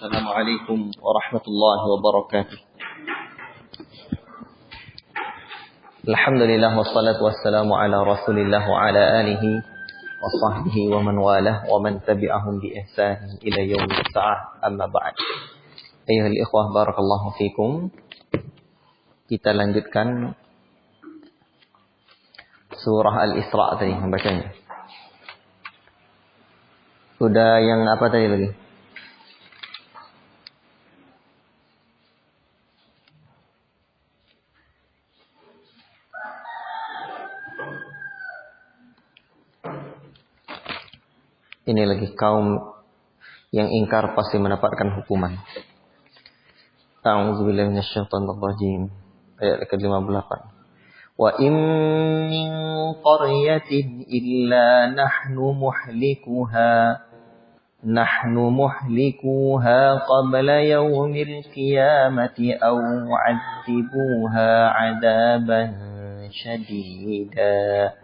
Assalamualaikum warahmatullahi wabarakatuh. Alhamdulillah wassalatu wassalamu ala Rasulillah wa ala alihi wa sahbihi wa man walah wa man tabi'ahum bi ihsan ila yaumil sa'ah, amma ba'd. Ayyuhal ikhwah, barakallahu fikum. Kita lanjutkan surah Al-Isra tadi membacanya. Sudah yang apa tadi lagi? Ini lagi kaum yang ingkar pasti mendapatkan hukuman. A'udzubillahi minasyaitonir rajim. Ayat ke-58. Wa in min qaryatin illa nahnu muhlikuha qabla yaumil qiyamati aw mu'adzibuha 'adaban syadida.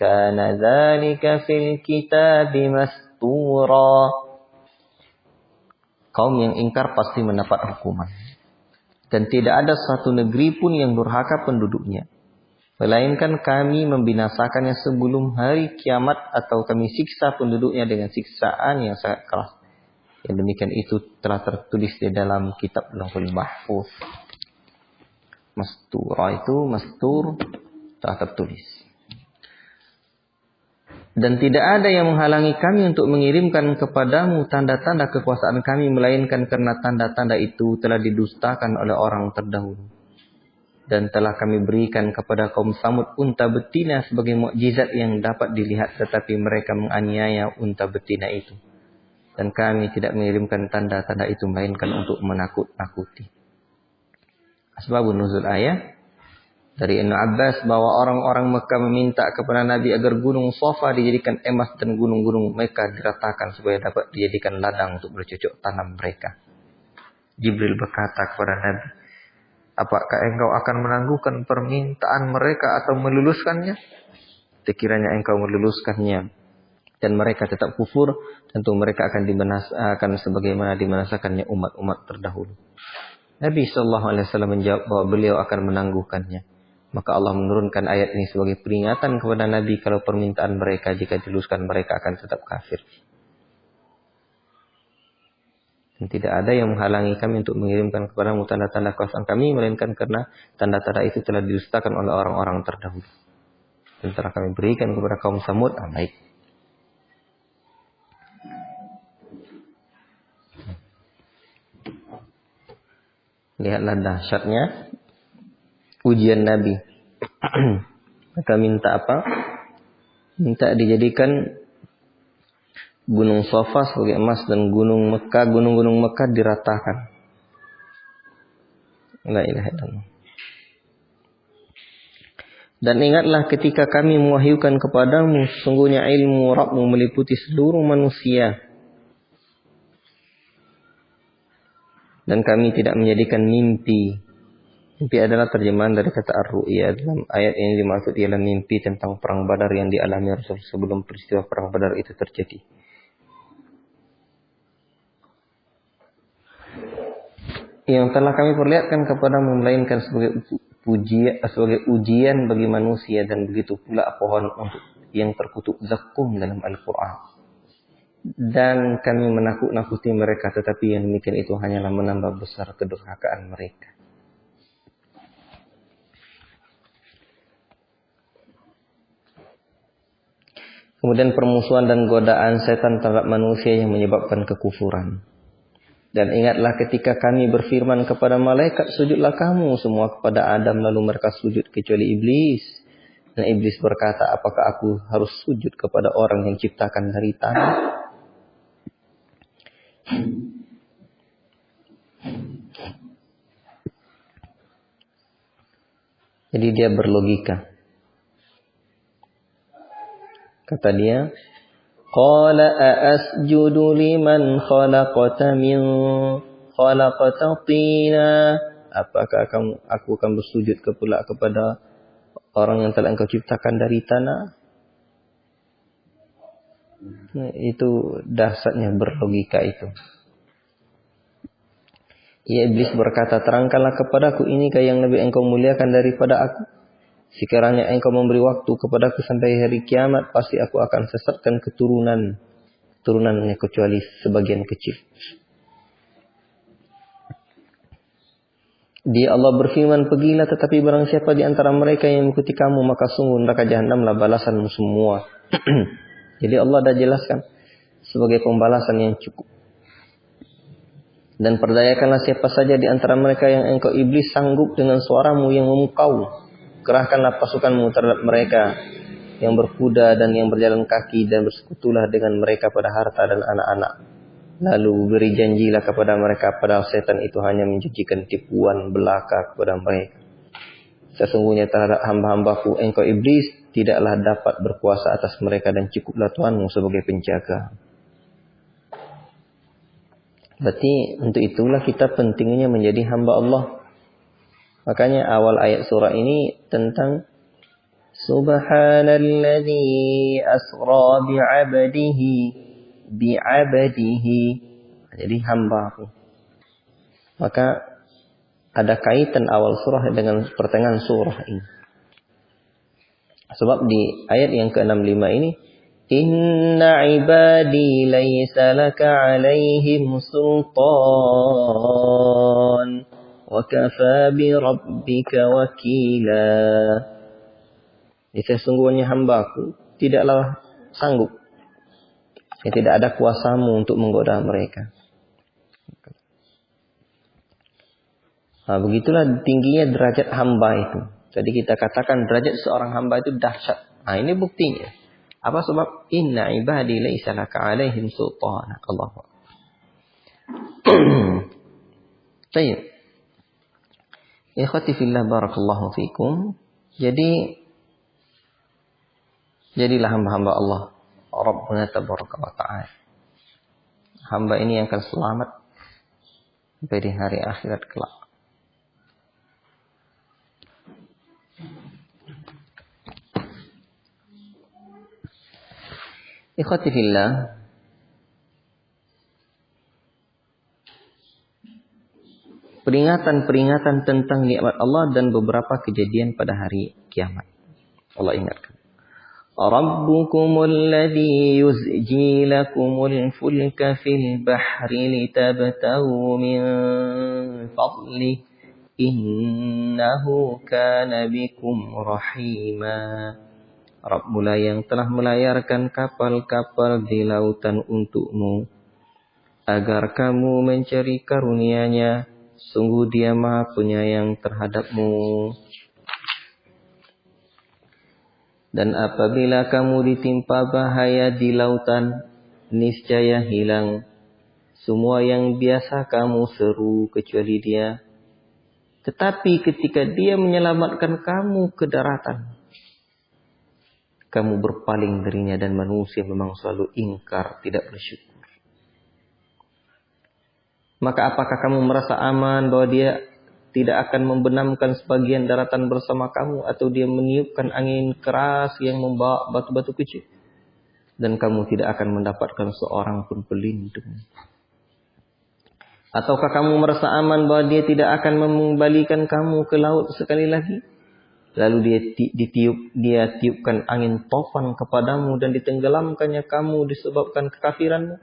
Kana dzalika fil kitabi mastura. Kaum yang ingkar pasti mendapat hukuman. Dan tidak ada satu negeri pun yang durhaka penduduknya, melainkan kami membinasakannya sebelum hari kiamat, atau kami siksa penduduknya dengan siksaan yang sangat keras. Yang demikian itu telah tertulis di dalam kitab Lauhul Mahfuz. Mastura itu, mastur, telah tertulis. Dan tidak ada yang menghalangi kami untuk mengirimkan kepadamu tanda-tanda kekuasaan kami, melainkan karena tanda-tanda itu telah didustakan oleh orang terdahulu. Dan telah kami berikan kepada kaum Samud unta betina sebagai mukjizat yang dapat dilihat, tetapi mereka menganiaya unta betina itu. Dan kami tidak mengirimkan tanda-tanda itu melainkan untuk menakut-nakuti. Asbabun nuzul ayat dari Ibnu Abbas bahwa orang-orang Mekah meminta kepada Nabi agar gunung Safa dijadikan emas dan gunung-gunung Mekah diratakan supaya dapat dijadikan ladang untuk bercocok tanam mereka. Jibril berkata kepada Nabi, apakah engkau akan menangguhkan permintaan mereka atau meluluskannya? Sekiranya engkau meluluskannya dan mereka tetap kufur, tentu mereka akan sebagaimana dibinasakannya umat-umat terdahulu. Nabi SAW menjawab bahwa beliau akan menangguhkannya. Maka Allah menurunkan ayat ini sebagai peringatan kepada Nabi kalau permintaan mereka jika diluluskan mereka akan tetap kafir. Dan tidak ada yang menghalangi kami untuk mengirimkan kepadamu tanda-tanda kekuasaan kami, melainkan karena tanda-tanda itu telah didustakan oleh orang-orang terdahulu. Dan telah kami berikan kepada kaum Samud. Baik. Lihatlah dahsyatnya ujian Nabi. Maka minta apa? Minta dijadikan gunung Safa sebagai emas dan gunung Mekah diratakan. La ilaha illallah. Dan ingatlah ketika kami mewahyukan kepadamu, sungguhnya ilmu Rabbmu meliputi seluruh manusia. Dan kami tidak menjadikan mimpi. Mimpi adalah terjemahan dari kata ar-ru'ya. Dalam ayat ini dimaksud ialah mimpi tentang perang Badar yang dialami Rasul sebelum peristiwa perang Badar itu terjadi. Yang telah kami perlihatkan kepadamu melainkan sebagai ujian bagi manusia, dan begitu pula pohon untuk yang terkutuk zakum dalam Al-Quran. Dan kami menakut-nakuti mereka, tetapi yang demikian itu hanyalah menambah besar kedurhakaan mereka. Kemudian permusuhan dan godaan setan terhadap manusia yang menyebabkan kekufuran. Dan ingatlah ketika kami berfirman kepada malaikat, sujudlah kamu semua kepada Adam, lalu mereka sujud kecuali iblis. Dan iblis berkata, apakah aku harus sujud kepada orang yang ciptakan dari tanah? Jadi dia berlogika. Kata dia, qala a'asjudu liman khalaqata tina? Apakah aku akan bersujud kepada orang yang telah engkau ciptakan dari tanah? Itu dahsyatnya berlogika itu. Ya iblis berkata, terangkanlah kepadaku, inikah yang lebih engkau muliakan daripada aku? Sekiranya engkau memberi waktu kepadaku sampai hari kiamat, pasti aku akan sesatkan keturunannya kecuali sebagian kecil. Dia Allah berfirman, pergilah, tetapi barang siapa di antara mereka yang mengikuti kamu, maka sungguh neraka jahanamlah balasanmu semua. Jadi Allah dah jelaskan sebagai pembalasan yang cukup. Dan perdayakanlah siapa saja di antara mereka yang engkau iblis sanggup dengan suaramu yang memukau. Kerahkanlah pasukanmu terhadap mereka yang berkuda dan yang berjalan kaki, dan bersekutulah dengan mereka pada harta dan anak-anak. Lalu beri janjilah kepada mereka, padahal setan itu hanya menjanjikan tipuan belaka kepada mereka. Sesungguhnya terhadap hamba-hambaku engkau iblis tidaklah dapat berkuasa atas mereka, dan cukuplah Tuhanmu sebagai penjaga. Berarti untuk itulah kita pentingnya menjadi hamba Allah. Makanya awal ayat surah ini tentang Subhanalladzi asra bi'abdihi. Jadi hamba aku. Maka ada kaitan awal surah dengan pertengahan surah ini. Sebab di ayat yang ke-65 ini, Inna ibadi laysa laka alaihim sultan wa kafa bi rabbika wakila. Sesungguhnya hambaku tidaklah sanggup, tidak ada kuasamu untuk menggoda mereka. Nah, begitulah tingginya derajat hamba itu. Jadi kita katakan derajat seorang hamba itu dahsyat. Nah, ini buktinya. Apa sebab? Inna ibadi laysa laka alaihim sultan. Allah. Baik. Ikhwati fillah, barakallahu fikum. Jadilah hamba-hamba Allah. Rabbuna tabaraka wa ta'ala. Hamba ini yang akan selamat sampai di hari akhirat kelak. Ikhwati fillah, peringatan-peringatan tentang nikmat Allah dan beberapa kejadian pada hari kiamat. Allah ingatkan. Rabbukumul ladzi yuzji lakumul fulka fil bahri litabtaghu min fadlihi innahu kana bikum rahima. Rabbula yang telah melayarkan kapal-kapal di lautan untukmu, agar kamu mencari karunia-Nya. Sungguh Dia Maha Penyayang terhadapmu. Dan apabila kamu ditimpa bahaya di lautan, niscaya hilang semua yang biasa kamu seru kecuali Dia. Tetapi ketika Dia menyelamatkan kamu ke daratan, kamu berpaling darinya, dan manusia memang selalu ingkar, tidak bersyukur. Maka apakah kamu merasa aman bahwa Dia tidak akan membenamkan sebagian daratan bersama kamu, atau Dia meniupkan angin keras yang membawa batu-batu kecil, dan kamu tidak akan mendapatkan seorang pun pelindung? Ataukah kamu merasa aman bahwa Dia tidak akan mengembalikan kamu ke laut sekali lagi? Lalu dia tiupkan angin tofan kepadamu, dan ditenggelamkannya kamu disebabkan kekafiranmu.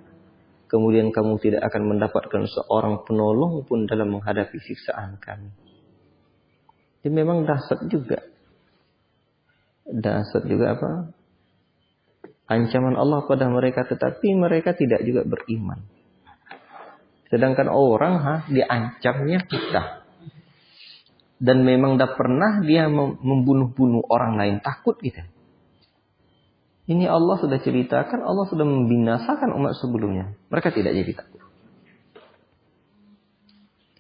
Kemudian kamu tidak akan mendapatkan seorang penolong pun dalam menghadapi siksaan kami. Ini memang dahsyat juga. Dahsyat juga apa? Ancaman Allah pada mereka, tetapi mereka tidak juga beriman. Sedangkan orang diancamnya kita. Dan memang dah pernah dia membunuh-bunuh orang lain, takut kita. Ini Allah sudah ceritakan, Allah sudah membinasakan umat sebelumnya. Mereka tidak jadi takut.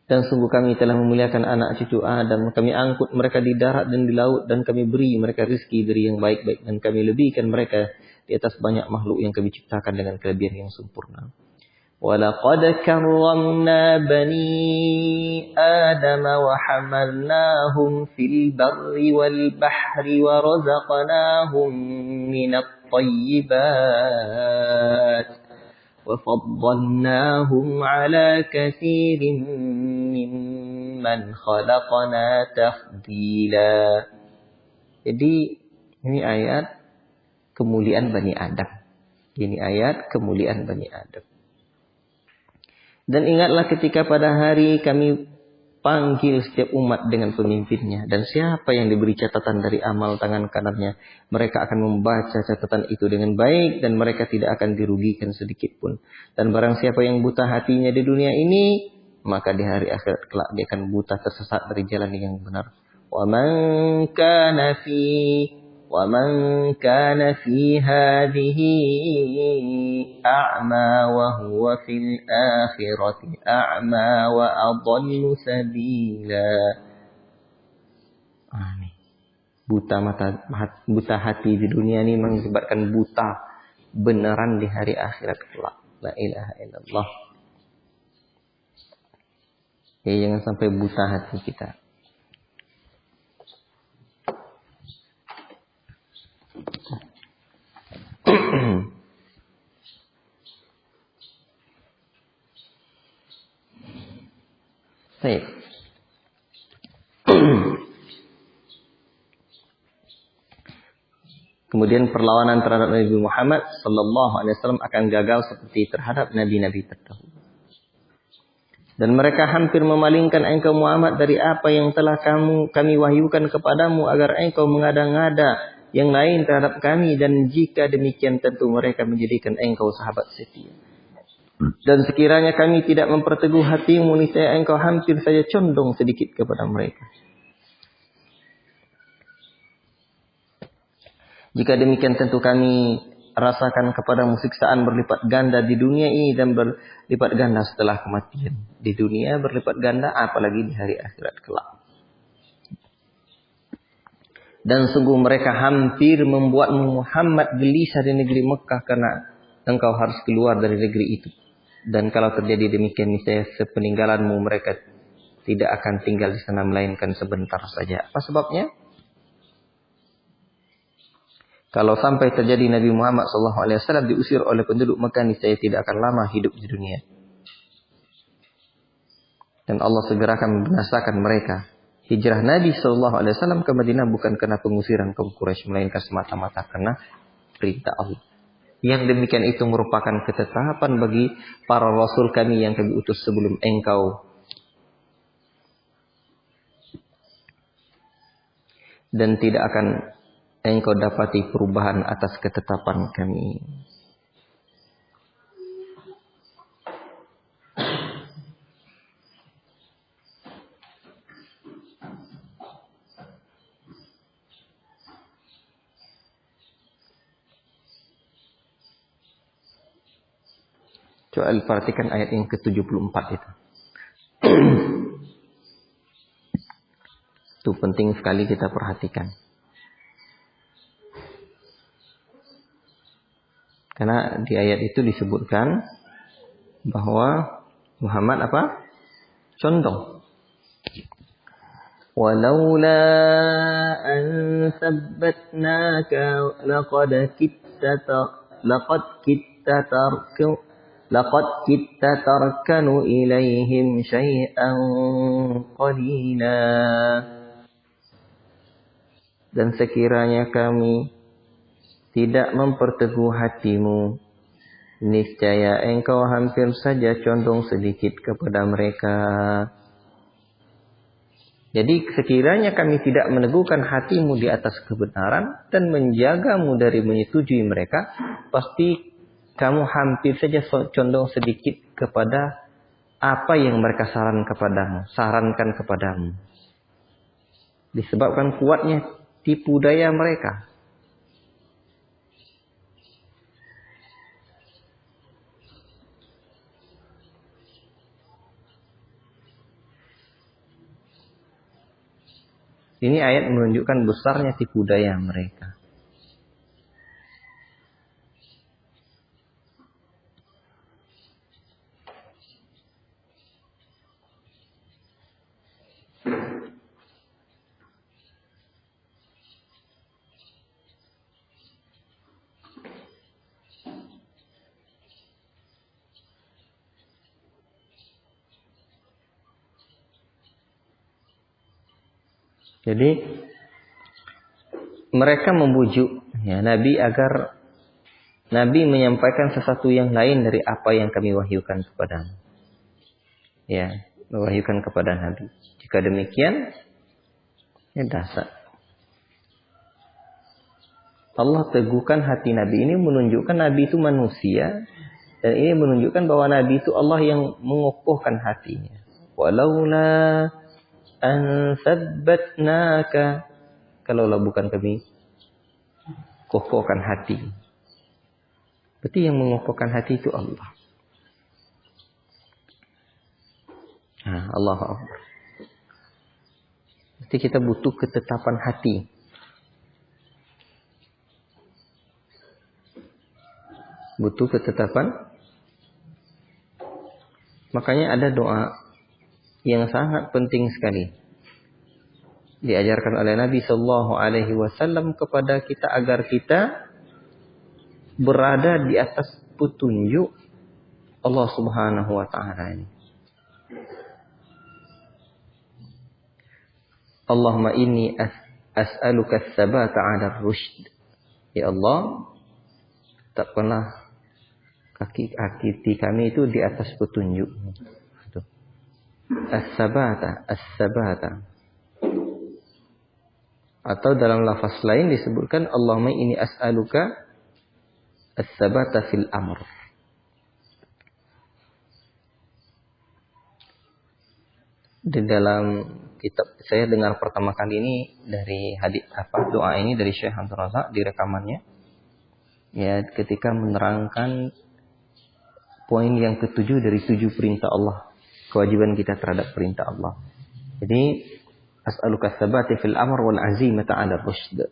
Dan sungguh kami telah memuliakan anak cucu Adam. Kami angkut mereka di darat dan di laut, dan kami beri mereka rezeki dari yang baik-baik. Dan kami lebihkan mereka di atas banyak makhluk yang kami ciptakan dengan kelebihan yang sempurna. وَلَقَدْ كَرَّمْنَا بَنِي آدَمَ وَحَمَلْنَاهُمْ فِي الْبَرِّ وَالْبَحْرِ وَرَزَقْنَاهُمْ مِنَ الطَّيِّبَاتِ وفضلناهم على كثير ممن خلقنا تفضيلا. Jadi ini ayat kemuliaan Bani Adam. Ini ayat kemuliaan Bani Adam. Dan ingatlah ketika pada hari kami panggil setiap umat dengan pemimpinnya. Dan siapa yang diberi catatan dari amal tangan kanannya, mereka akan membaca catatan itu dengan baik dan mereka tidak akan dirugikan sedikit pun. Dan barang siapa yang buta hatinya di dunia ini, maka di hari akhirat kelak dia akan buta tersesat dari jalan yang benar. وَمَنْ كَانَ فِي هَذِهِ أَعْمَى وَهُوَ فِي الْآخِرَةِ أَعْمَى وَأَضَلُّ سَبِيلًا. Buta hati di dunia ini mengakibatkan buta beneran di hari akhirat kelak. La ilaha illallah. Ya, jangan sampai buta hati kita. Baik. Kemudian perlawanan terhadap Nabi Muhammad sallallahu alaihi wasallam akan gagal seperti terhadap nabi-nabi terdahulu. Dan mereka hampir memalingkan engkau Muhammad dari apa yang telah kami wahyukan kepadamu agar engkau mengada-ngada yang lain terhadap kami, dan jika demikian tentu mereka menjadikan engkau sahabat setia. Dan sekiranya kami tidak memperteguh hatimu, niscaya engkau hampir saja condong sedikit kepada mereka. Jika demikian tentu kami rasakan kepadamu siksaan berlipat ganda di dunia ini dan berlipat ganda setelah kematian. Di dunia berlipat ganda, apalagi di hari akhirat kelak. Dan sungguh mereka hampir membuatmu Muhammad gelisah di negeri Mekah karena engkau harus keluar dari negeri itu. Dan kalau terjadi demikian, niscaya sepeninggalanmu mereka tidak akan tinggal di sana melainkan sebentar saja. Apa sebabnya? Kalau sampai terjadi Nabi Muhammad SAW diusir oleh penduduk Mekah, niscaya tidak akan lama hidup di dunia. Dan Allah segera akan membinasakan mereka. Hijrah Nabi SAW ke Madinah bukan karena pengusiran kaum Quraisy, melainkan semata-mata karena perintah Allah. Yang demikian itu merupakan ketetapan bagi para rasul kami yang kami utus sebelum engkau. Dan tidak akan engkau dapati perubahan atas ketetapan kami. Coba perhatikan ayat yang ke-74 itu. Itu penting sekali kita perhatikan. Karena di ayat itu disebutkan bahwa Muhammad apa? Condong. Walaula an sabbatnaka laqad kitta tarkanu ilaihim syai'an qalila. Dan sekiranya kami tidak memperteguh hatimu, niscaya engkau hampir saja condong sedikit kepada mereka. Jadi sekiranya kami tidak meneguhkan hatimu di atas kebenaran dan menjagamu dari menyetujui mereka, pasti kamu hampir saja condong sedikit kepada apa yang mereka sarankan kepadamu. Disebabkan kuatnya tipu daya mereka. Ini ayat menunjukkan besarnya tipu daya mereka. Jadi mereka membujuk ya Nabi agar Nabi menyampaikan sesuatu yang lain dari apa yang kami wahyukan kepada ya, mewahyukan kepada Nabi. Jika demikian, ya dasar. Allah teguhkan hati Nabi ini menunjukkan Nabi itu manusia dan ini menunjukkan bahwa Nabi itu Allah yang mengokohkan hatinya. Walaula an sabbatnaka, kalaulah bukan kami kokohkan hati. Berarti yang mengokohkan hati itu Allah. Nah, Allahu Akbar. Berarti kita butuh ketetapan hati. Butuh ketetapan. Makanya ada doa yang sangat penting sekali. Diajarkan oleh Nabi Sallallahu Alaihi Wasallam kepada kita agar kita berada di atas petunjuk Allah Subhanahu Wa Taala ini. Allahumma inni as'aluka as-sabata 'ala ar-rusyd. Ya Allah, takkanlah kaki kami itu di atas petunjuk. As-sabata. Atau dalam lafaz lain disebutkan Allahumma inni as'aluka as-sabata fil amr. Di dalam kitab saya dengar pertama kali ini dari hadis doa ini dari Syekh Abdul Razak di rekamannya. Ya, ketika menerangkan poin yang ketujuh dari 7 perintah Allah, kewajiban kita terhadap perintah Allah. Jadi as'aluka as-sabata fil amr wal azimata 'ala ar-rusyd.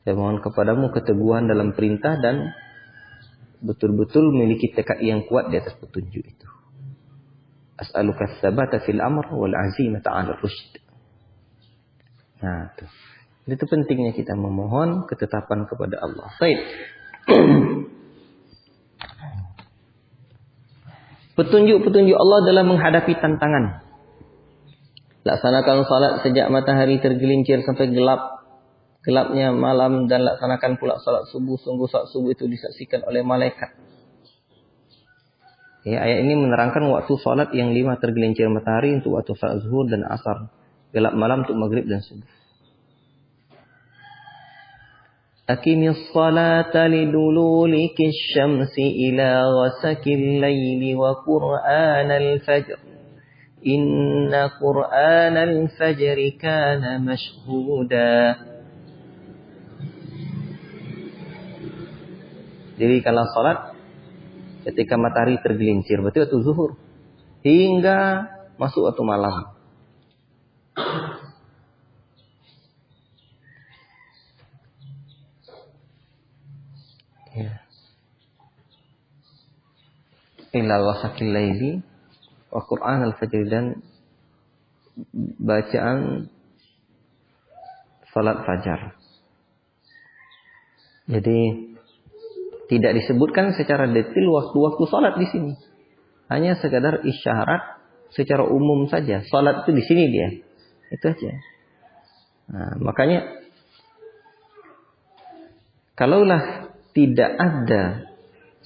Saya mohon kepadamu keteguhan dalam perintah dan betul-betul memiliki tekad yang kuat di atas petunjuk itu. As'aluka as-sabata fil amr wal azimata 'ala ar-rusyd. Nah, itu. Itu pentingnya kita memohon ketetapan kepada Allah. Baik. Petunjuk-petunjuk Allah dalam menghadapi tantangan. Laksanakan salat sejak matahari tergelincir sampai gelapnya malam, dan laksanakan pula salat subuh. Sungguh salat subuh itu disaksikan oleh malaikat. Ya, ayat ini menerangkan waktu salat yang 5 tergelincir matahari untuk waktu salat zuhur dan asar. Gelap malam untuk maghrib dan subuh. Aqimis salata lidululikis syamsi ila ghasakil layli wa qur'anal fajr. Inna qur'anal fajri kana mashhuda. Jadi kalau salat ketika matahari tergelincir berarti waktu zuhur hingga masuk waktu malam. Ya. Ila wasakil laili wa Qur'an al-fajr, dan bacaan salat fajar. Jadi tidak disebutkan secara detail waktu-waktu salat di sini. Hanya sekadar isyarat secara umum saja. Salat itu di sini dia. Itu aja. Nah, makanya kalaulah tidak ada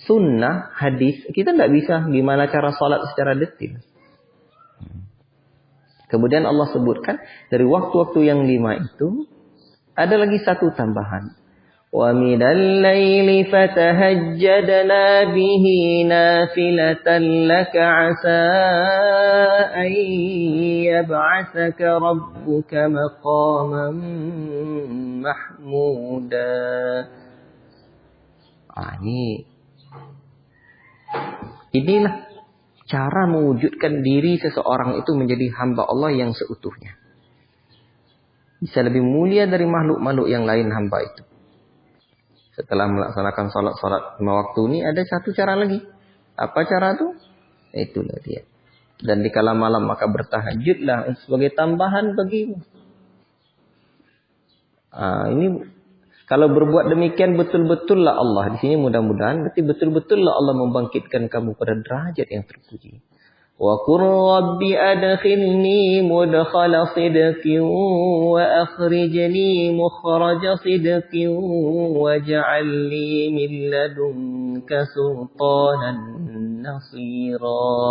sunnah hadis, kita tidak bisa gimana cara salat secara detail. Kemudian Allah sebutkan dari waktu-waktu yang 5 itu ada lagi satu tambahan. Wa minal laili fatahajjadna bihi nafilatan laka asa an yab'atsaka rabbuka maqaman mahmuda. Inilah cara mewujudkan diri seseorang itu menjadi hamba Allah yang seutuhnya. Bisa lebih mulia dari makhluk-makhluk yang lain hamba itu. Setelah melaksanakan salat-salat 5 waktu ini ada satu cara lagi. Apa cara itu? Itulah dia. Dan di kala malam maka bertahajudlah sebagai tambahan bagimu. Ini kalau berbuat demikian betul-betullah Allah. Di sini mudah-mudahan berarti betul-betullah Allah membangkitkan kamu pada derajat yang terpuji. وَقُلْ رَبِّ أَدْخِلْنِي مُدْخَلَ صِدْقٍ وَأَخْرِجْنِي مُخْرَجَ صِدْقٍ وَاجْعَلْ لِي مِن لَّدُنكَ سُلْطَانًا نَّصِيرًا.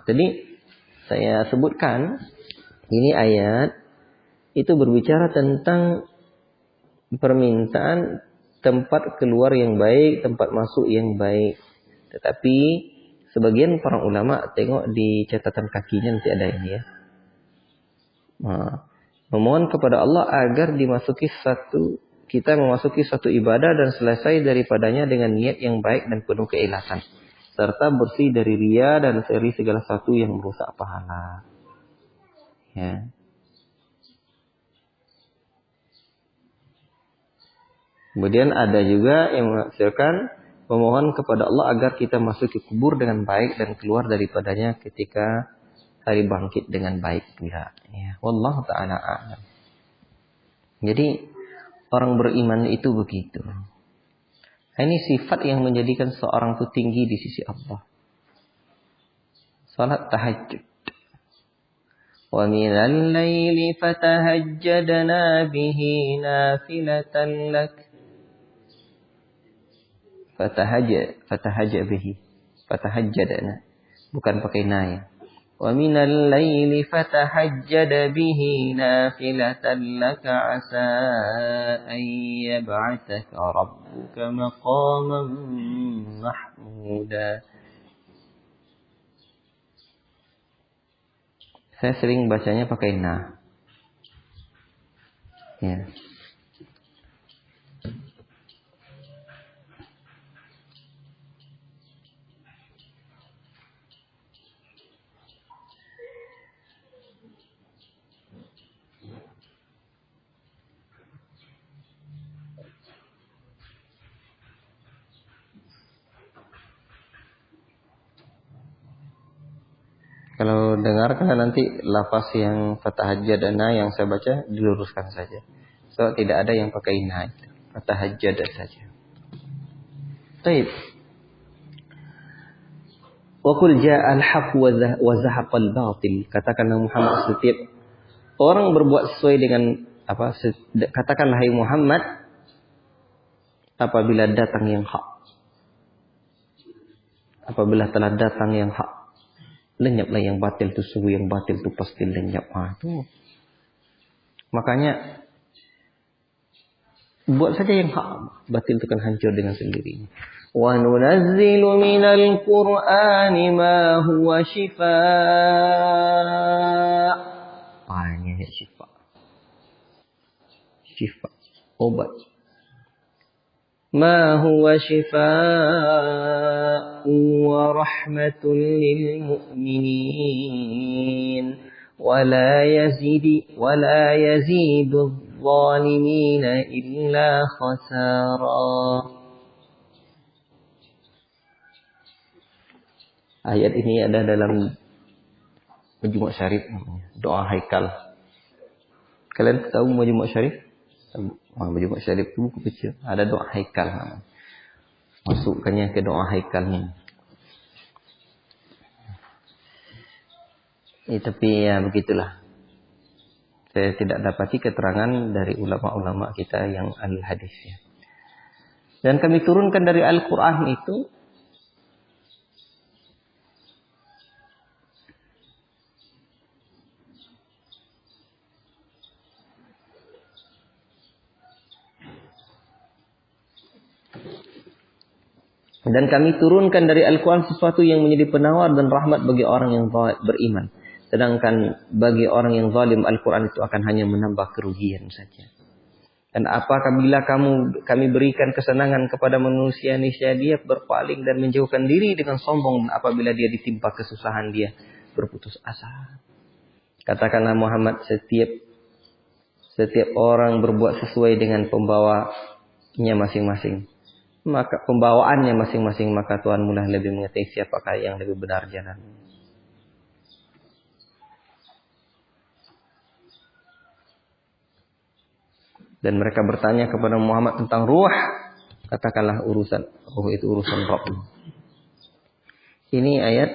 Tadi saya sebutkan ini ayat itu berbicara tentang permintaan tempat keluar yang baik, tempat masuk yang baik. Tetapi sebagian para ulama tengok di catatan kakinya nanti ada ini ya. Memohon kepada Allah agar kita memasuki satu ibadah dan selesai daripadanya dengan niat yang baik dan penuh keikhlasan, serta bersih dari riya dan dari segala sesuatu yang merusak pahala. Ya. Kemudian ada juga yang menafsirkan memohon kepada Allah agar kita masuk ke kubur dengan baik dan keluar daripadanya ketika hari bangkit dengan baik pula. Ya, wallahu taala a'lam. Jadi orang beriman itu begitu. Ini sifat yang menjadikan seorang itu tinggi di sisi Allah. Salat tahajud. Wa minal laili fatahajjadna bihi nafilatan lak. Fatahajjadna. Bukan pakai na ya. Wa minal laili fatahajjad bihi nafilatan laka asa an yab'athaka rabbuka maqaman mahmuda. Saya sering bacanya pakai na. Ya. Kalau dengar karena nanti lafaz yang fatahajjadana yang saya baca diluruskan saja. So tidak ada yang pakai na. Fatahajjad saja. Baik. Wa qul ja'al haqq wa zahaqal batil. Katakanlah Muhammad, setiap orang berbuat sesuai dengan apa? Katakanlah hai Muhammad, apabila datang yang hak. Apabila telah datang yang hak, lenyaplah yang batil itu, sungguh yang batil itu pasti lenyap. Itu. Makanya buat saja yang hak, batil itu akan hancur dengan sendirinya. Wa nunazzilu minal Qur'ani ma huwa shifaa. Ini ya syifa. Syifa, obat. Ma huwa shifaa'un wa rahmatun lil mu'minin wa la yazidu adh-dhalimina illa khasara. Ayat ini ada dalam Majmu' Syarif, doa haikal. Kalian tahu Majmu' Syarif? Majmu' Syarif itu buku kecil. Ada doa haikal. Masukkannya ke doa haikalnya. Tapi ya begitulah. Saya tidak dapati keterangan dari ulama-ulama kita yang al-hadis ya. Dan kami turunkan dari Al-Quran itu sesuatu yang menjadi penawar dan rahmat bagi orang yang beriman. Sedangkan bagi orang yang zalim, Al-Quran itu akan hanya menambah kerugian saja. Dan apabila kami berikan kesenangan kepada manusia, niscaya dia berpaling dan menjauhkan diri dengan sombong. Apabila dia ditimpa kesusahan, dia berputus asa. Katakanlah Muhammad, setiap orang berbuat sesuai dengan pembawanya masing-masing. Maka pembawaannya masing-masing, maka Tuhan mulah lebih mengetahui siapakah yang lebih benar jalan. Dan mereka bertanya kepada Muhammad tentang ruh. Katakanlah ruh itu urusan Rabb. Ini ayat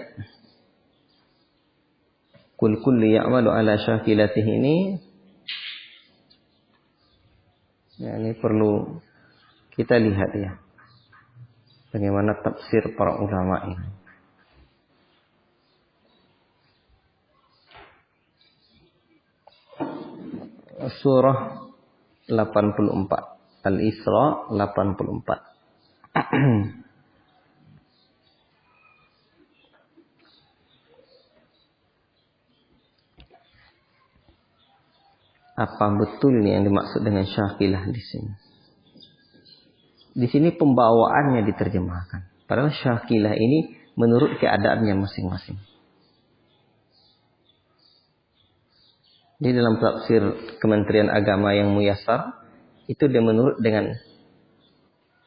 Kul kulli ya'malu ala syakilatih ini, ya, ini perlu kita lihat ya, bagaimana tafsir para ulama ini. Surah 84, Al-Isra 84. Apa betul yang dimaksud dengan syakilah di sini? Di sini pembawaannya diterjemahkan. Padahal syakilah ini menurut keadaannya masing-masing. Di dalam tafsir Kementerian Agama yang muyassar, itu dia menurut dengan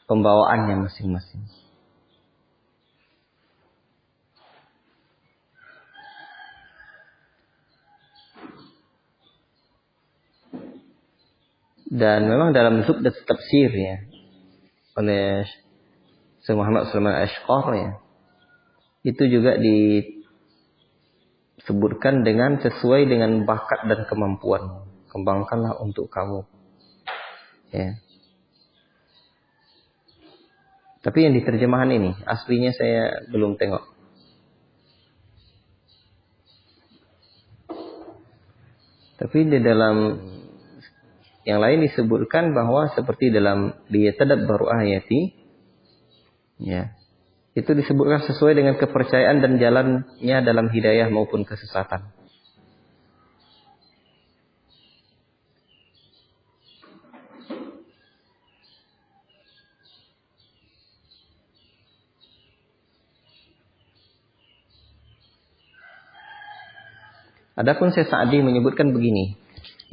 pembawaannya masing-masing. Dan memang dalam bentuk tafsir ya, oleh Syekh Muhammad Sulaiman Ashqar ya, itu juga disebutkan dengan sesuai dengan bakat dan kemampuan. Kembangkanlah untuk kamu. Ya. Tapi yang diterjemahan ini, aslinya saya belum tengok. Tapi di dalam yang lain disebutkan bahwa seperti dalam liyatadabbaru ayati, ya, itu disebutkan sesuai dengan kepercayaan dan jalannya dalam hidayah maupun kesesatan. Adapun Syekh Sa'di menyebutkan begini,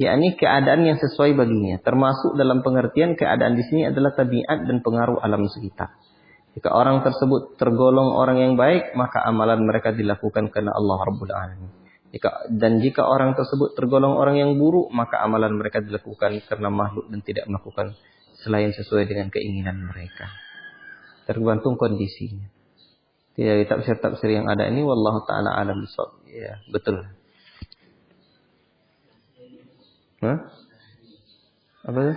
yakni keadaan yang sesuai baginya, termasuk dalam pengertian keadaan di sini adalah tabiat dan pengaruh alam sekitar. Jika orang tersebut tergolong orang yang baik, maka amalan mereka dilakukan karena Allah Rabbul Alamin. Jika orang tersebut tergolong orang yang buruk, maka amalan mereka dilakukan karena makhluk dan tidak melakukan selain sesuai dengan keinginan mereka. Tergantung kondisinya. Tidak tafsir-tafsir yang ada ini, wallahu ta'ala alam bishawab. Ya, betul. Hah? Apa itu?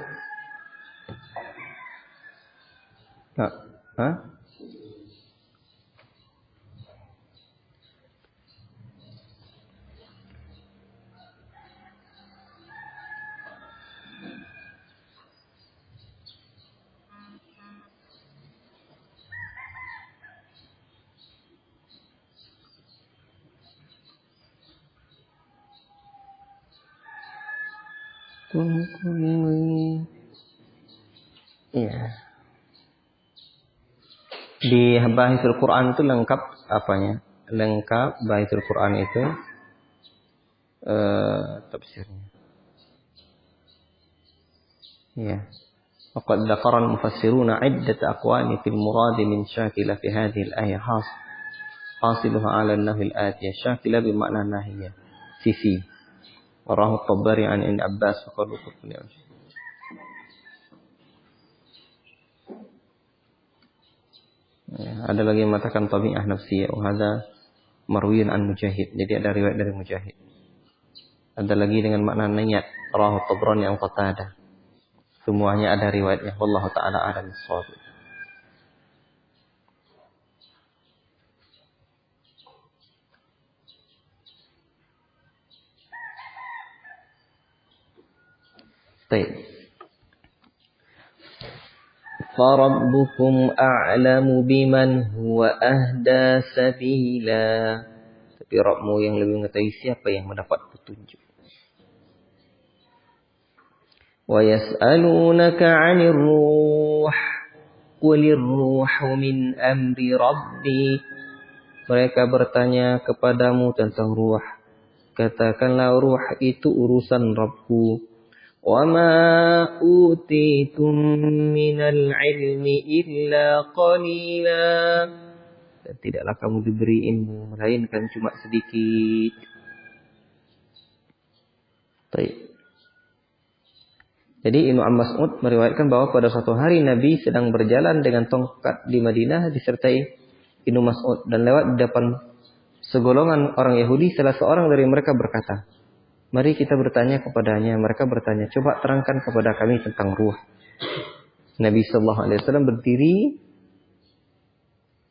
Hah? Iya. Di Bahisul Quran itu lengkap apanya? Lengkap Bahisul Quran itu tafsirnya. Iya. Waqad dzakara al-mufassiruna 'iddat aqwali fil murad min syakila fi hadhihi al-ayah hasiluha 'ala an-nahy al-atiyah syakila bi ma'na nahiyah. Sisi. Warahu at-Tabari 'an Ibn Abbas faqalu qulna. Ya, ada lagi yang mengatakan tabi'ah nafsiyah, hadza marwiyan an Mujahid. Jadi ada riwayat dari Mujahid. Ada lagi dengan makna niat, rawahu Tabrani an Qatadah. Semuanya ada riwayatnya. Wallahu ta'ala a'lam bissawab. Baik. Farabbukum a'lamu biman huwa ahda sabila. Tapi Rabbmu yang lebih mengetahui siapa yang mendapat petunjuk. Wa yas'alunaka 'anir ruh. Qulir ruhu min amri rabbi. Mereka bertanya kepadamu tentang ruh. Katakanlah ruh itu urusan Rabbku. وَمَا أُوتِيتُم مِّنَ الْعِلْمِ إِلَّا قَلِيلًا. Dan tidaklah kamu diberi ilmu melainkan cuma sedikit. Baik. Jadi Ibnu Mas'ud meriwayatkan bahwa pada suatu hari Nabi sedang berjalan dengan tongkat di Madinah disertai Ibnu Mas'ud, dan lewat di depan segolongan orang Yahudi, salah seorang dari mereka berkata, mari kita bertanya kepadanya. Mereka bertanya, coba terangkan kepada kami tentang ruh. Nabi SAW berdiri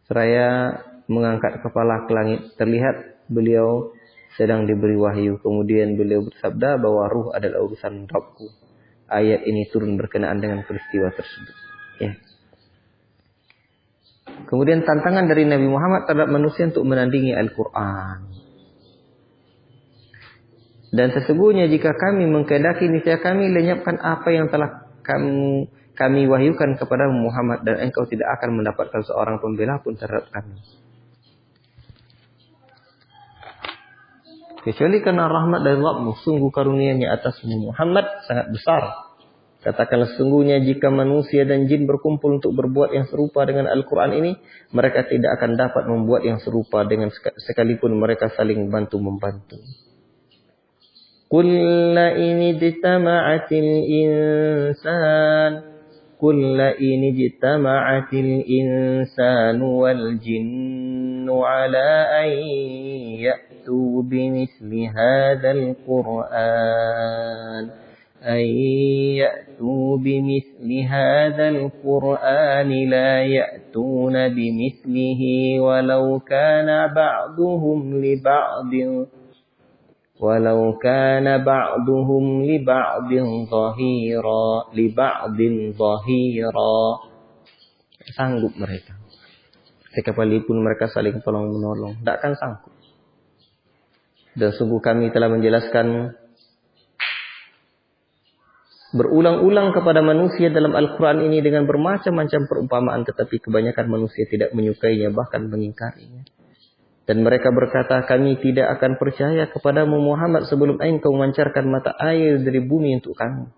seraya mengangkat kepala ke langit. Terlihat beliau sedang diberi wahyu. Kemudian beliau bersabda bahwa ruh adalah urusan Rabbku. Ayat ini turun berkenaan dengan peristiwa tersebut. Ya. Kemudian tantangan dari Nabi Muhammad terhadap manusia untuk menandingi Al-Quran. Dan sesungguhnya jika kami mengkehendaki, niscaya kami lenyapkan apa yang telah kami wahyukan kepada Muhammad, dan engkau tidak akan mendapatkan seorang pembela pun terhadap kami. Kecuali karena rahmat dari Rabbmu, sungguh karunia-Nya atasmu Muhammad sangat besar. Katakanlah, sesungguhnya jika manusia dan jin berkumpul untuk berbuat yang serupa dengan Al-Quran ini, mereka tidak akan dapat membuat yang serupa dengan sekalipun mereka saling bantu-membantu. Qul la in ijtama'atil insanu wal jinnu ala an ya'tu bimithli hadzal Qur'an la ya'tuna bimithlihi walau kana ba'duhum li ba'din zahira. Sanggup mereka. Sekalipun mereka saling tolong menolong, tidak akan sanggup. Dan sungguh kami telah menjelaskan berulang-ulang kepada manusia dalam Al-Quran ini dengan bermacam-macam perumpamaan, tetapi kebanyakan manusia tidak menyukainya, bahkan mengingkarinya. Dan mereka berkata, kami tidak akan percaya kepadamu Muhammad sebelum engkau memancarkan mata air dari bumi untuk kami.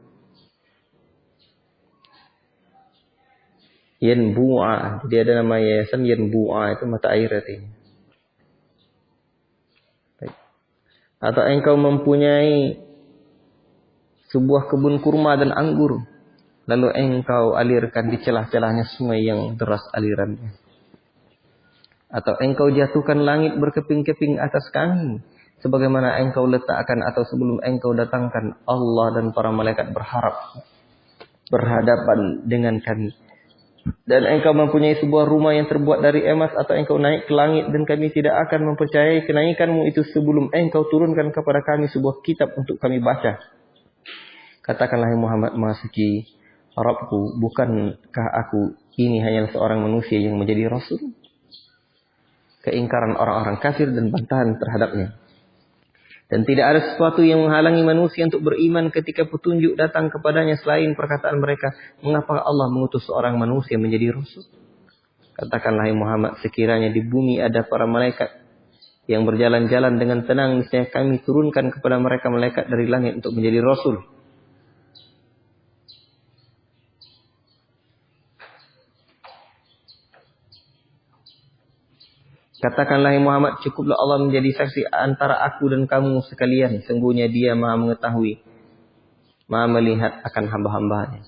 Yanbu'a, jadi ada nama yayasan Yanbu'a, itu mata air artinya. Atau engkau mempunyai sebuah kebun kurma dan anggur, lalu engkau alirkan di celah-celahnya sungai yang deras alirannya. Atau engkau jatuhkan langit berkeping-keping atas kami, sebagaimana engkau letakkan atau sebelum engkau datangkan Allah dan para malaikat berhadapan dengan kami. Dan engkau mempunyai sebuah rumah yang terbuat dari emas, atau engkau naik ke langit dan kami tidak akan mempercayai kenaikanmu itu sebelum engkau turunkan kepada kami sebuah kitab untuk kami baca. Katakanlah Muhammad, Maha Suci Rabbku, bukankah aku ini hanya seorang manusia yang menjadi rasul? Keingkaran orang-orang kafir dan bantahan terhadapnya. Dan tidak ada sesuatu yang menghalangi manusia untuk beriman ketika petunjuk datang kepadanya selain perkataan mereka, mengapa Allah mengutus seorang manusia menjadi rasul? Katakanlah Muhammad, sekiranya di bumi ada para malaikat yang berjalan-jalan dengan tenang, niscaya kami turunkan kepada mereka malaikat dari langit untuk menjadi rasul. Katakanlah Muhammad, cukuplah Allah menjadi saksi antara aku dan kamu sekalian. Sungguhnya Dia Maha mengetahui, Maha melihat akan hamba-hambanya.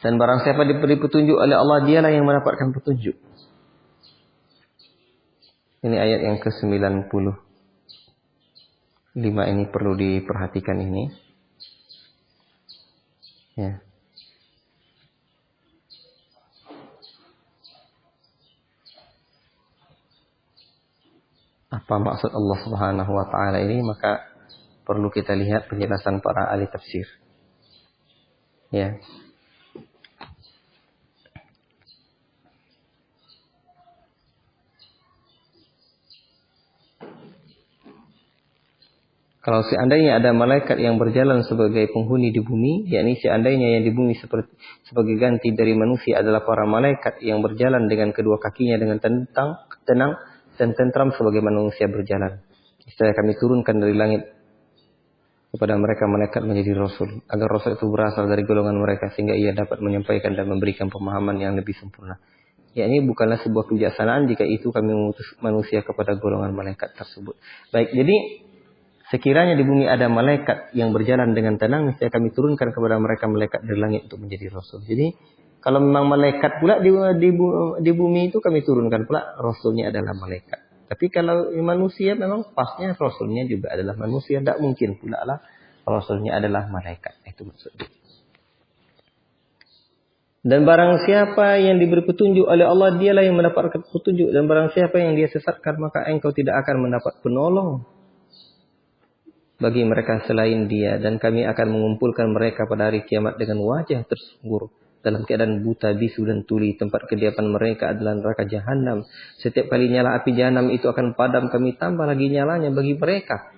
Dan barang siapa diberi petunjuk oleh Allah, dialah yang mendapatkan petunjuk. Ini ayat yang ke-90. 5 ini perlu diperhatikan ini. Ya. Apa maksud Allah Subhanahu wa taala ini? Maka perlu kita lihat penjelasan para ahli tafsir. Ya. Kalau seandainya ada malaikat yang berjalan sebagai penghuni di bumi, yakni seandainya yang di bumi sebagai ganti dari manusia adalah para malaikat yang berjalan dengan kedua kakinya dengan tenang dan tentram sebagai manusia berjalan. Setelah kami turunkan dari langit kepada mereka malaikat menjadi rasul, agar rasul itu berasal dari golongan mereka sehingga ia dapat menyampaikan dan memberikan pemahaman yang lebih sempurna. Ya, ini bukanlah sebuah kebijaksanaan jika itu kami mengutus manusia kepada golongan malaikat tersebut. Baik, jadi sekiranya di bumi ada malaikat yang berjalan dengan tenang, niscaya kami turunkan kepada mereka malaikat dari langit untuk menjadi rasul. Jadi kalau memang malaikat pula di bumi itu kami turunkan pula rasulnya adalah malaikat. Tapi kalau manusia memang pasnya rasulnya juga adalah manusia. Tidak mungkin pula lah rasulnya adalah malaikat. Itu maksudnya. Dan barang siapa yang diberi petunjuk oleh Allah, dialah yang mendapatkan petunjuk. Dan barang siapa yang dia sesatkan, maka engkau tidak akan mendapat penolong bagi mereka selain dia. Dan kami akan mengumpulkan mereka pada hari kiamat dengan wajah tersungkur, dalam keadaan buta, bisu dan tuli. Tempat kediaman mereka adalah neraka jahanam. Setiap kali nyala api jahanam itu akan padam, kami tambah lagi nyalanya bagi mereka.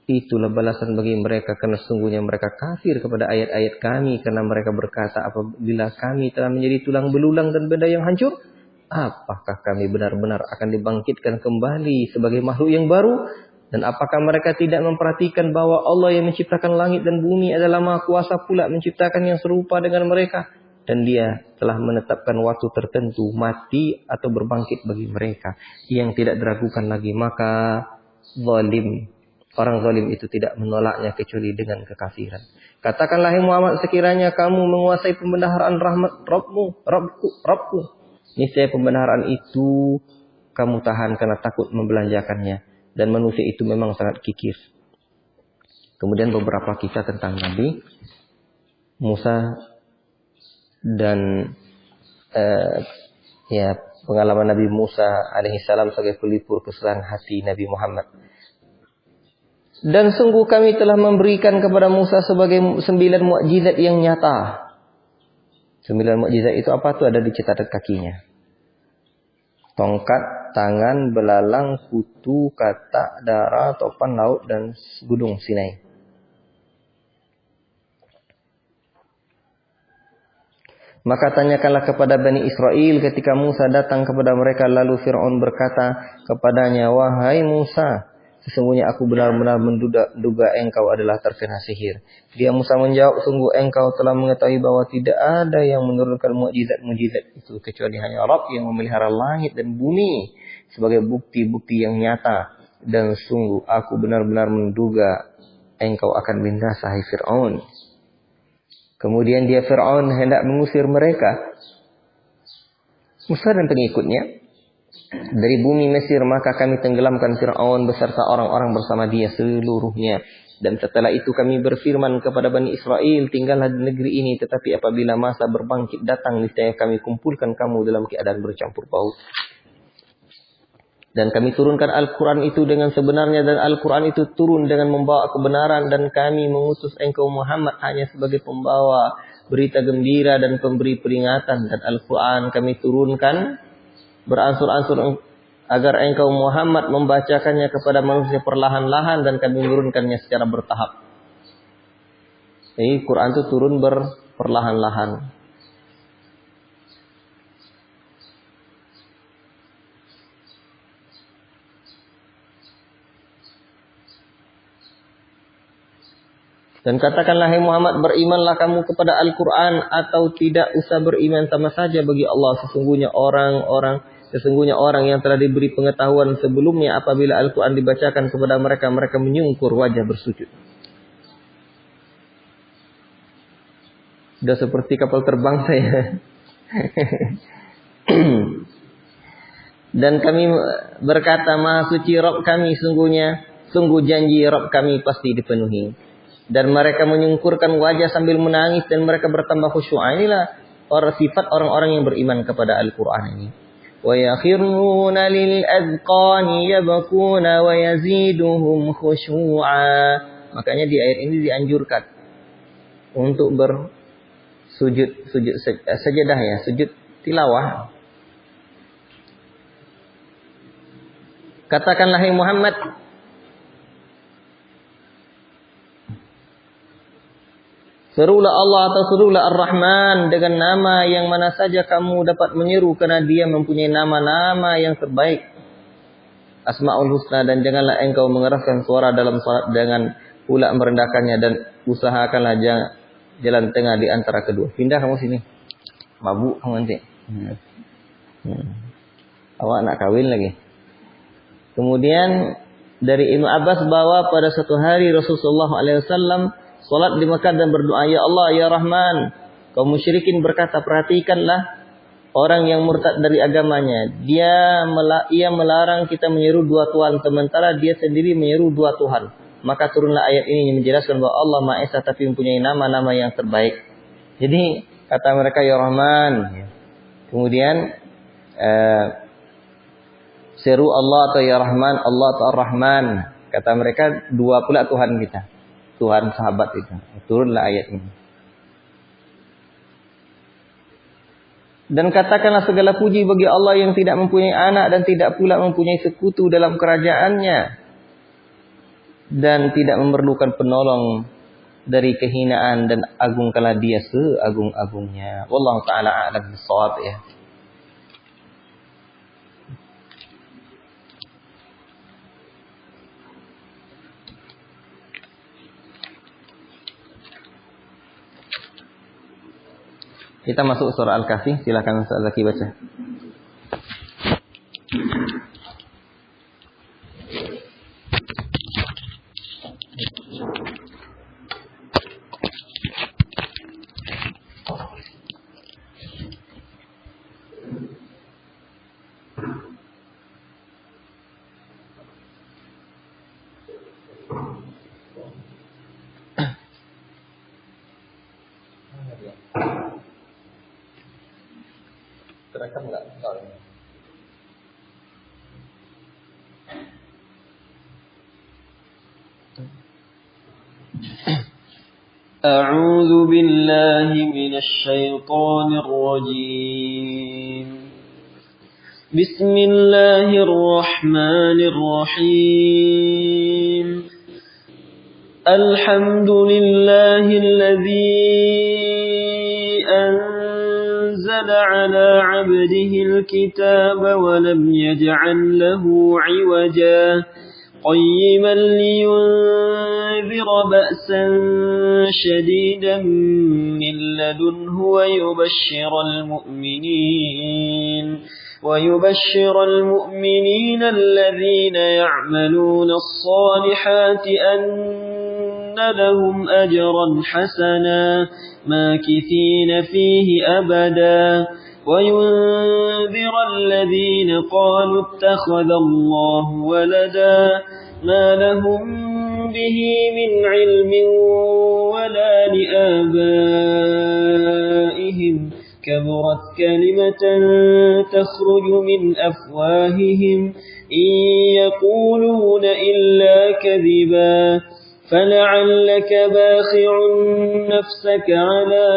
Itulah balasan bagi mereka, karena sungguhnya mereka kafir kepada ayat-ayat kami. Karena mereka berkata, apabila kami telah menjadi tulang belulang dan benda yang hancur, apakah kami benar-benar akan dibangkitkan kembali sebagai makhluk yang baru? Dan apakah mereka tidak memperhatikan bahwa Allah yang menciptakan langit dan bumi adalah Maha Kuasa pula menciptakan yang serupa dengan mereka. Dan dia telah menetapkan waktu tertentu mati atau berbangkit bagi mereka yang tidak diragukan lagi. Maka orang zalim itu tidak menolaknya kecuali dengan kekafiran. Katakanlah hai Muhammad, sekiranya kamu menguasai pembenaran rahmat Rabbku. Niscaya pembenaran itu kamu tahan karena takut membelanjakannya. Dan manusia itu memang sangat kikir. Kemudian beberapa kisah tentang Nabi Musa dan pengalaman Nabi Musa alaihissalam sebagai pelipur kesalahan hati Nabi Muhammad. Dan sungguh kami telah memberikan kepada Musa sebagai 9 mukjizat yang nyata. 9 mukjizat itu apa tuh? Ada di catatan kakinya. Tongkat, tangan, belalang, kutu, katak, darah, topan laut, dan gunung Sinai. Maka tanyakanlah kepada Bani Israel ketika Musa datang kepada mereka. Lalu Fir'aun berkata kepadanya, wahai Musa, sesungguhnya aku benar-benar menduga engkau adalah terkena sihir. Dia Musa menjawab, sungguh engkau telah mengetahui bahwa tidak ada yang menurunkan mukjizat-mukjizat itu kecuali hanya Rabb yang memelihara langit dan bumi sebagai bukti-bukti yang nyata. Dan sungguh aku benar-benar menduga engkau akan binasa, hai Fir'aun. Kemudian dia Fir'aun hendak mengusir mereka, Musa dan pengikutnya, dari bumi Mesir. Maka kami tenggelamkan Fir'aun beserta orang-orang bersama dia seluruhnya. Dan setelah itu kami berfirman kepada Bani Israel, tinggallah di negeri ini, tetapi apabila masa berbangkit datang, niscaya kami kumpulkan kamu dalam keadaan bercampur baur. Dan kami turunkan Al-Quran itu dengan sebenarnya, dan Al-Quran itu turun dengan membawa kebenaran. Dan kami mengutus engkau Muhammad hanya sebagai pembawa berita gembira dan pemberi peringatan. Dan Al-Quran kami turunkan beransur-ansur agar engkau Muhammad membacakannya kepada manusia perlahan-lahan, dan kami menurunkannya secara bertahap. Jadi Quran itu turun perlahan-lahan. Dan katakanlah hai Muhammad, berimanlah kamu kepada Al-Quran atau tidak usah beriman, sama saja bagi Allah. Sesungguhnya orang yang telah diberi pengetahuan sebelumnya, apabila Al-Quran dibacakan kepada mereka, mereka menyungkur wajah bersujud. Sudah seperti kapal terbang saya. Dan kami berkata, Maha suci Rabb kami, sungguh janji Rabb kami pasti dipenuhi. Dan mereka menyungkurkan wajah sambil menangis, dan mereka bertambah khusyuk. Inilah sifat orang-orang yang beriman kepada Al-Quran ini. وَيَخِرُّونَ لِلْأَذْقَانِ يَبْكُونَ وَيَزِيدُهُمْ خُشُوعًا. Makanya di ayat ini dianjurkan untuk bersujud sajadah, ya, sujud tilawah. Katakanlah hai Muhammad, serulah Allah atau serulah Ar-Rahman dengan nama yang mana saja kamu dapat menyeru, karena dia mempunyai nama-nama yang terbaik, Asma'ul Husna. Dan janganlah engkau mengeraskan suara dalam salat dengan pula merendahkannya, dan usahakanlah jalan tengah di antara kedua. Pindah kamu sini, mabuk kamu nanti. Awak nak kawin lagi. Kemudian dari Ibnu Abbas bahwa pada suatu hari Rasulullah SAW salat di Mekah dan berdoa, Ya Allah, Ya Rahman. Kaum musyrikin berkata, perhatikanlah orang yang murtad dari agamanya. Ia melarang kita menyeru dua Tuhan, sementara dia sendiri menyeru dua Tuhan. Maka turunlah ayat ini yang menjelaskan bahwa Allah Maha Esa tapi mempunyai nama-nama yang terbaik. Jadi kata mereka, Ya Rahman. Kemudian seru Allah atau Ya Rahman, Allah atau Ar-Rahman. Kata mereka, dua pula Tuhan kita. Tuhan sahabat kita. Turunlah ayat ini. Dan katakanlah segala puji bagi Allah yang tidak mempunyai anak dan tidak pula mempunyai sekutu dalam kerajaannya. Dan tidak memerlukan penolong dari kehinaan dan agungkanlah dia seagung-agungnya. Wallahu ta'ala a'lam bis-shawab ya. Kita masuk surah Al-Kahfi. Silakan Ustaz Zaki baca. Terekam enggak? أعوذ بالله من الشيطان الرجيم بسم الله الرحمن الرحيم الحمد لله الذي أنزل على عبده الكتاب ولم يجعل له عوجا قيما لينذر بأسا شديدا من لدنه ويبشر المؤمنين الذين يعملون الصالحات أن لهم أجرا حسنا ماكثين فيه أبدا وينذر الذين قالوا اتخذ الله ولدا ما لهم به من علم ولا لآبائهم كبرت كلمة تخرج من أفواههم إن يقولون إلا كذبا فلعلك باخع نفسك على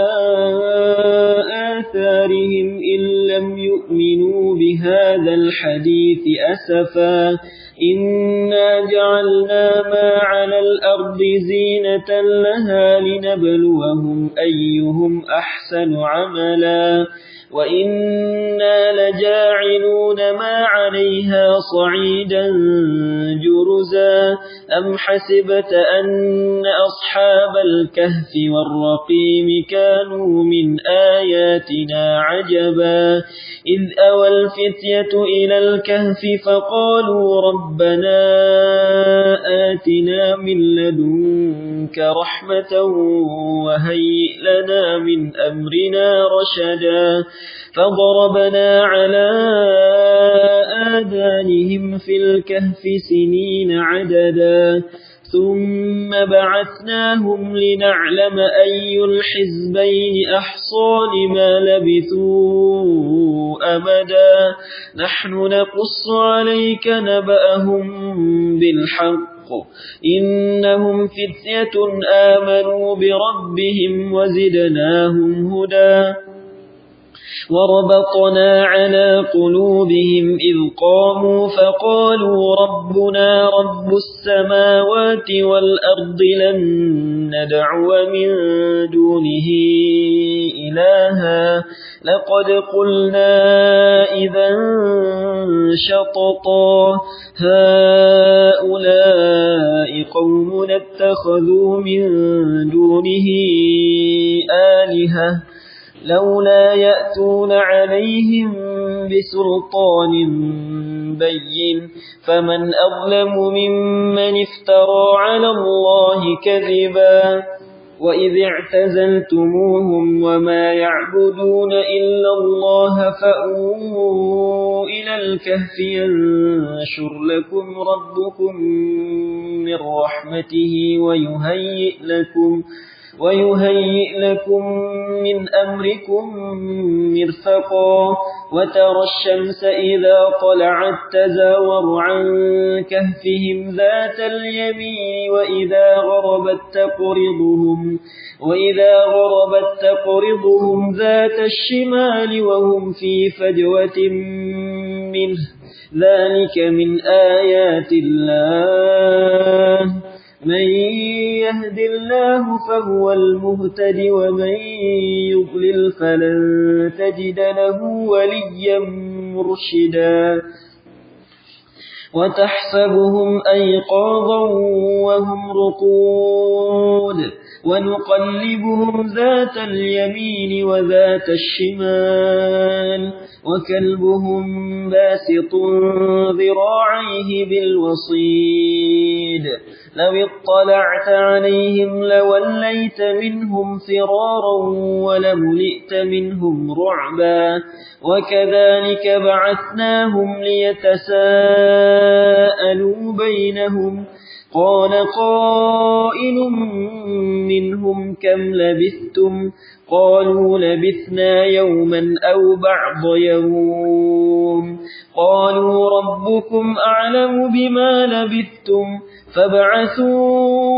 آثارهم إن لم يؤمنوا بهذا الحديث أسفا إنا جعلنا ما على الأرض زينة لها لنبلوهم أيهم أحسن عملا وإنا لجاعلون ما عليها صعيدا جرزا أم حسبت أن أصحاب الكهف والرقيم كانوا من آياتنا عجبا إذ أوى الفتية إلى الكهف فقالوا ربنا آتنا من لدنك رحمة وهيئ لنا من أمرنا رشدا فضربنا على آذانهم في الكهف سنين عددا ثم بعثناهم لنعلم أي الحزبين أحصى لما لبثوا أمدا نحن نقص عليك نبأهم بالحق إنهم فتية آمنوا بربهم وزدناهم هدى وربطنا على قلوبهم إذ قاموا فقالوا ربنا رب السماوات والأرض لن ندعو من دونه إلها لقد قلنا إذا شططا هؤلاء قومنا اتخذوا من دونه آلهة لولا يأتون عليهم بسلطان بين فمن أظلم ممن افترى على الله كذبا وإذ اعتزلتموهم وما يعبدون إلا الله فأووا إلى الكهف ينشر لكم ربكم من رحمته ويهيئ لكم من أمركم مرفقا وترى الشمس إذا طلعت تزاور عن كهفهم ذات اليمين وإذا غربت تقرضهم ذات الشمال وهم في فجوة منه ذلك من آيات الله من يهد الله فهو المهتد ومن يضلل فلن تجد له وليا مرشدا وتحسبهم أيقاظا وهم رقود ونقلبهم ذات اليمين وذات الشمال وكلبهم باسط ذراعيه بالوصيد لو اطلعت عليهم لوليت منهم فرارا ولملئت منهم رعبا وكذلك بعثناهم ليتساءلوا بينهم قال قائل منهم كم لبثتم قالوا لبثنا يوما أو بعض يوم قالوا ربكم أعلم بما لبثتم فابعثوا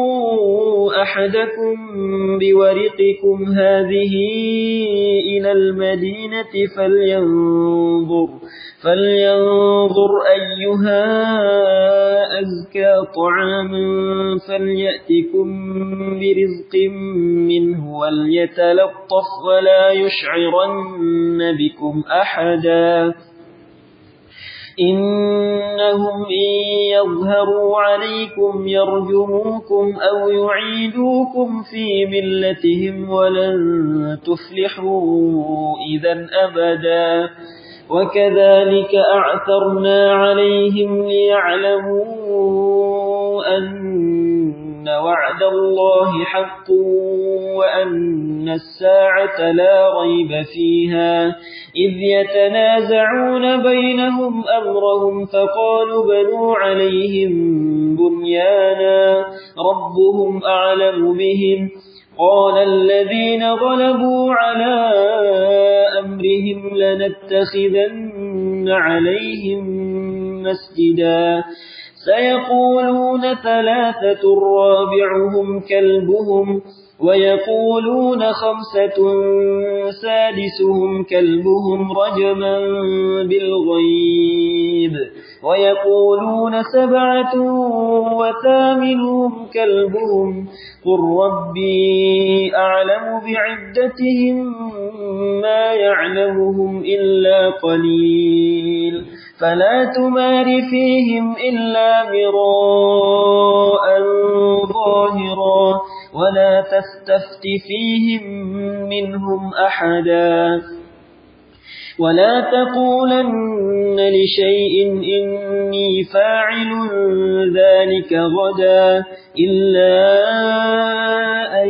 أحدكم بورقكم هذه إلى المدينة فلينظر أيها أزكى طعاما فليأتكم برزق منه وليتلطف ولا يشعرن بكم أحدا إنهم إن يظهروا عليكم يرجموكم أو يعيدوكم في ملتهم ولن تفلحوا إذا أبدا وكذلك أعثرنا عليهم ليعلموا أن وعد الله حق وأن الساعة لا ريب فيها إذ يتنازعون بينهم أمرهم فقالوا بنوا عليهم بنيانا ربهم أعلم بهم قال الذين غلبوا على أمرهم لنتخذن عليهم مسجدا سيقولون ثلاثة رابعهم كلبهم ويقولون خمسة سادسهم كلبهم رجما بالغيب ويقولون سبعة وثامنهم كلبهم قل ربي أعلم بعدتهم ما يعلمهم إلا قليل فلا تمار فيهم إلا مراء ظاهرا ولا تستفت فيهم منهم أحدا ولا تقولن لشيء إني فاعل ذلك غدا إلا أن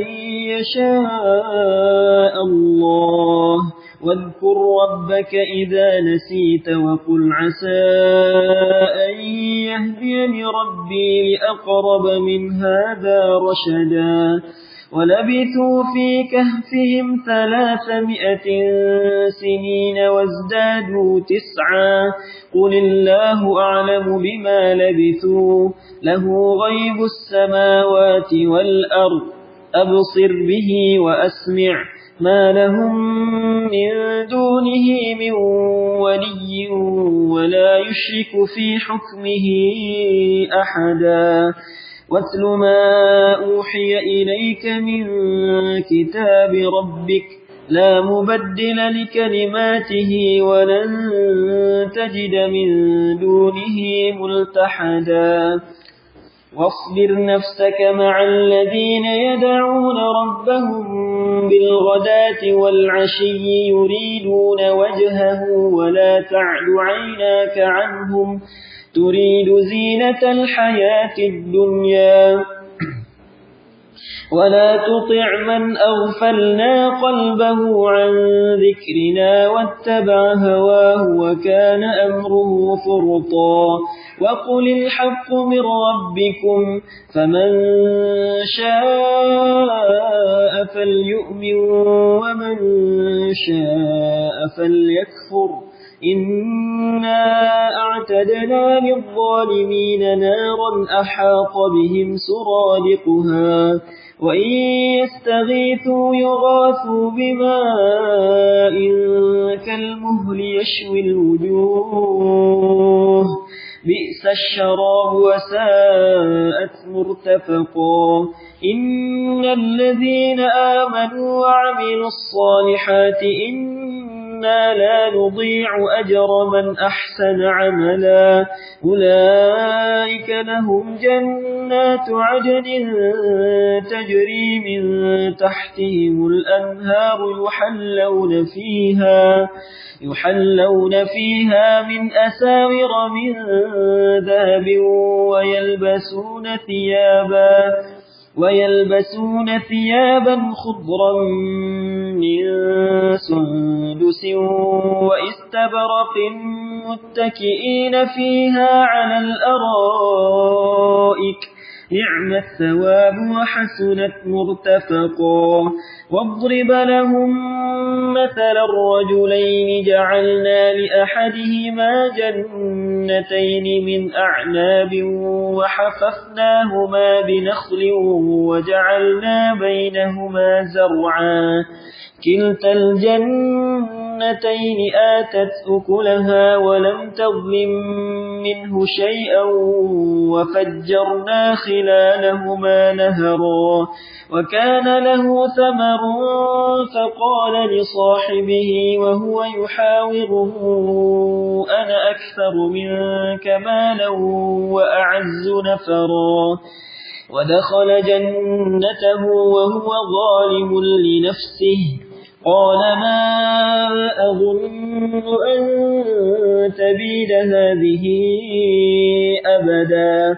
يشاء الله واذكر ربك إذا نسيت وقل عسى أن يهديني ربي لأقرب من هذا رشدا ولبثوا في كهفهم 300 سنين وازدادوا 9 قل الله أعلم بما لبثوا له غيب السماوات والأرض أبصر به وأسمع ما لهم من دونه من ولي ولا يشرك في حكمه أحدا واتل ما أوحي إليك من كتاب ربك لا مبدل لكلماته ولن تجد من دونه ملتحدا واصبر نفسك مع الذين يدعون ربهم بالغداة والعشي يريدون وجهه ولا تعد عيناك عنهم تريد زينة الحياة الدنيا ولا تطع من أغفلنا قلبه عن ذكرنا واتبع هواه وكان أمره فرطا وقل الحق من ربكم فمن شاء فليؤمن ومن شاء فليكفر إنا أعتدنا للظالمين نارا أحاط بهم سرادقها وإن يستغيثوا يغاثوا بماء كالمهل يشوي الوجوه بئس الشراب وساءت مرتفقا إن الذين آمنوا وعملوا الصالحات إنا لا نضيع أجر من أحسن عملا أولئك لهم جنات عدن تجري من تحتهم الأنهار يحلون فيها من أساور من ذهب ويلبسون ثيابا خضرا من سندس وإستبرق متكئين فيها على الأرائك نعم الثواب وحسنت مرتفقا واضرب لهم مثل الرجلين جعلنا لأحدهما جنتين من أعناب وحففناهما بنخل وجعلنا بينهما زرعا كلتا الجنتين آتت أكلها ولم تظلم منه شيئا وفجرنا خلالهما نهرا وكان له ثمر فقال لصاحبه وهو يحاوره أنا أكثر منك مالا وأعز نفرا ودخل جنته وهو ظالم لنفسه قال ما أظن أن تبيد هذه أبدا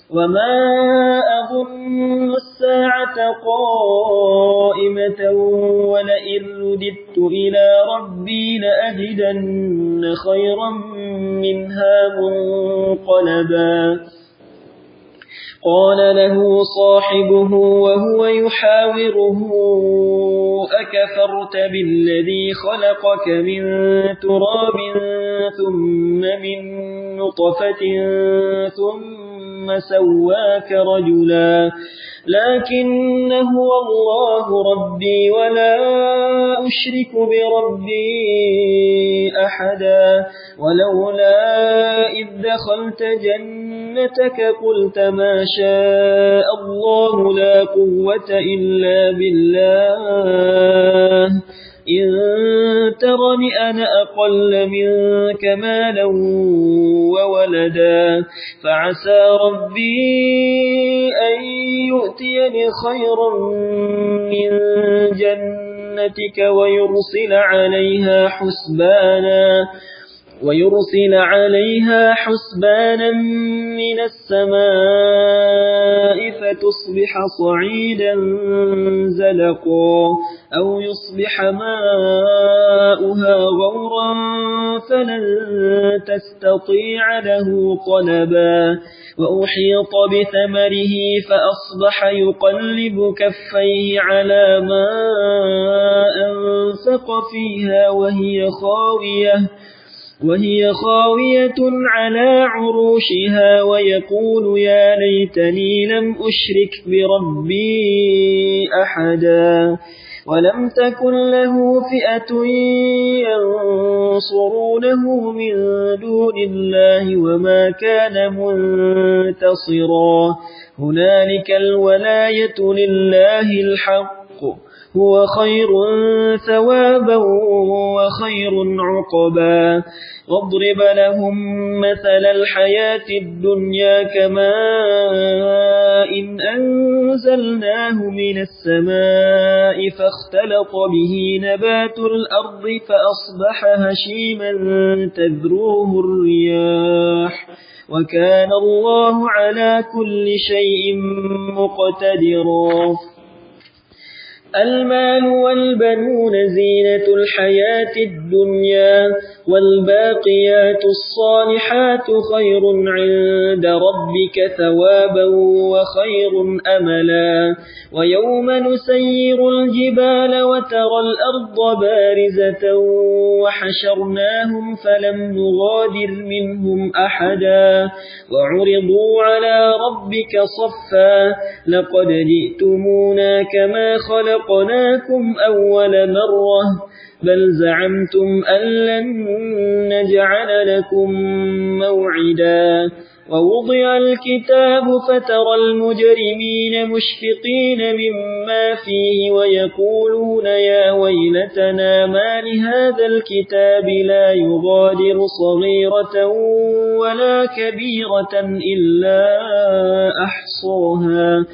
وما أظن الساعة قائمة ولئن رددت إلى ربي لأجدن خيرا منها منقلبا قال له صاحبه وهو يحاوره أكفرت بالذي خلقك من تراب ثم من نطفة ثم سواك رجلا لكن هو الله ربي ولا أشرك بربي أحدا ولولا إذ دخلت جنتك قلت ما شاء الله لا قوة إلا بالله إن ترني أنا أقل منك مالا وولدا فعسى ربي أن يؤتيني خيرا من جنتك ويرسل عليها حسبانا من السماء فتصبح صعيدا زلقا أو يصبح ماؤها غورا فلن تستطيع له طلبا وأحيط بثمره فأصبح يقلب كفيه على ما أنفق فيها وهي خاوية على عروشها ويقول يا ليتني لم أشرك بربي أحدا ولم تكن له فئة ينصرونه من دون الله وما كان منتصرا هنالك الولاية لله الحق هو خير ثوابا وخير عقبا واضرب لهم مثل الحياة الدنيا كماء إن أنزلناه من السماء فاختلط به نبات الأرض فأصبح هشيما تذروه الرياح وكان الله على كل شيء مقتدرا المال والبنون زينة الحياة الدنيا والباقيات الصالحات خير عند ربك ثوابا وخير أملا ويوم نسير الجبال وترى الأرض بارزة وحشرناهم فلم نغادر منهم أحدا وعرضوا على ربك صفا لقد جئتمونا كما خلقناكم أول مرة بل زعمتم أن لن نجعل لكم موعدا ووضع الكتاب فترى المجرمين مشفقين مما فيه ويقولون يا ويلتنا ما لهذا الكتاب لا يغادر صغيرة ولا كبيرة إلا أحصاها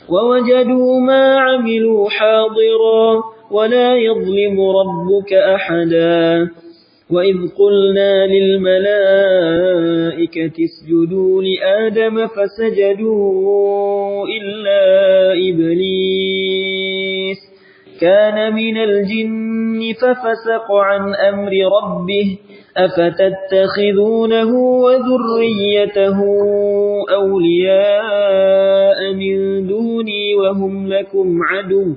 ووجدوا ما عملوا حاضرا ولا يظلم ربك أحدا وإذ قلنا للملائكة اسجدوا لآدم فسجدوا إلا إبليس كان من الجن ففسق عن أمر ربه أفتتخذونه وذريته أولياء من دوني وهم لكم عدو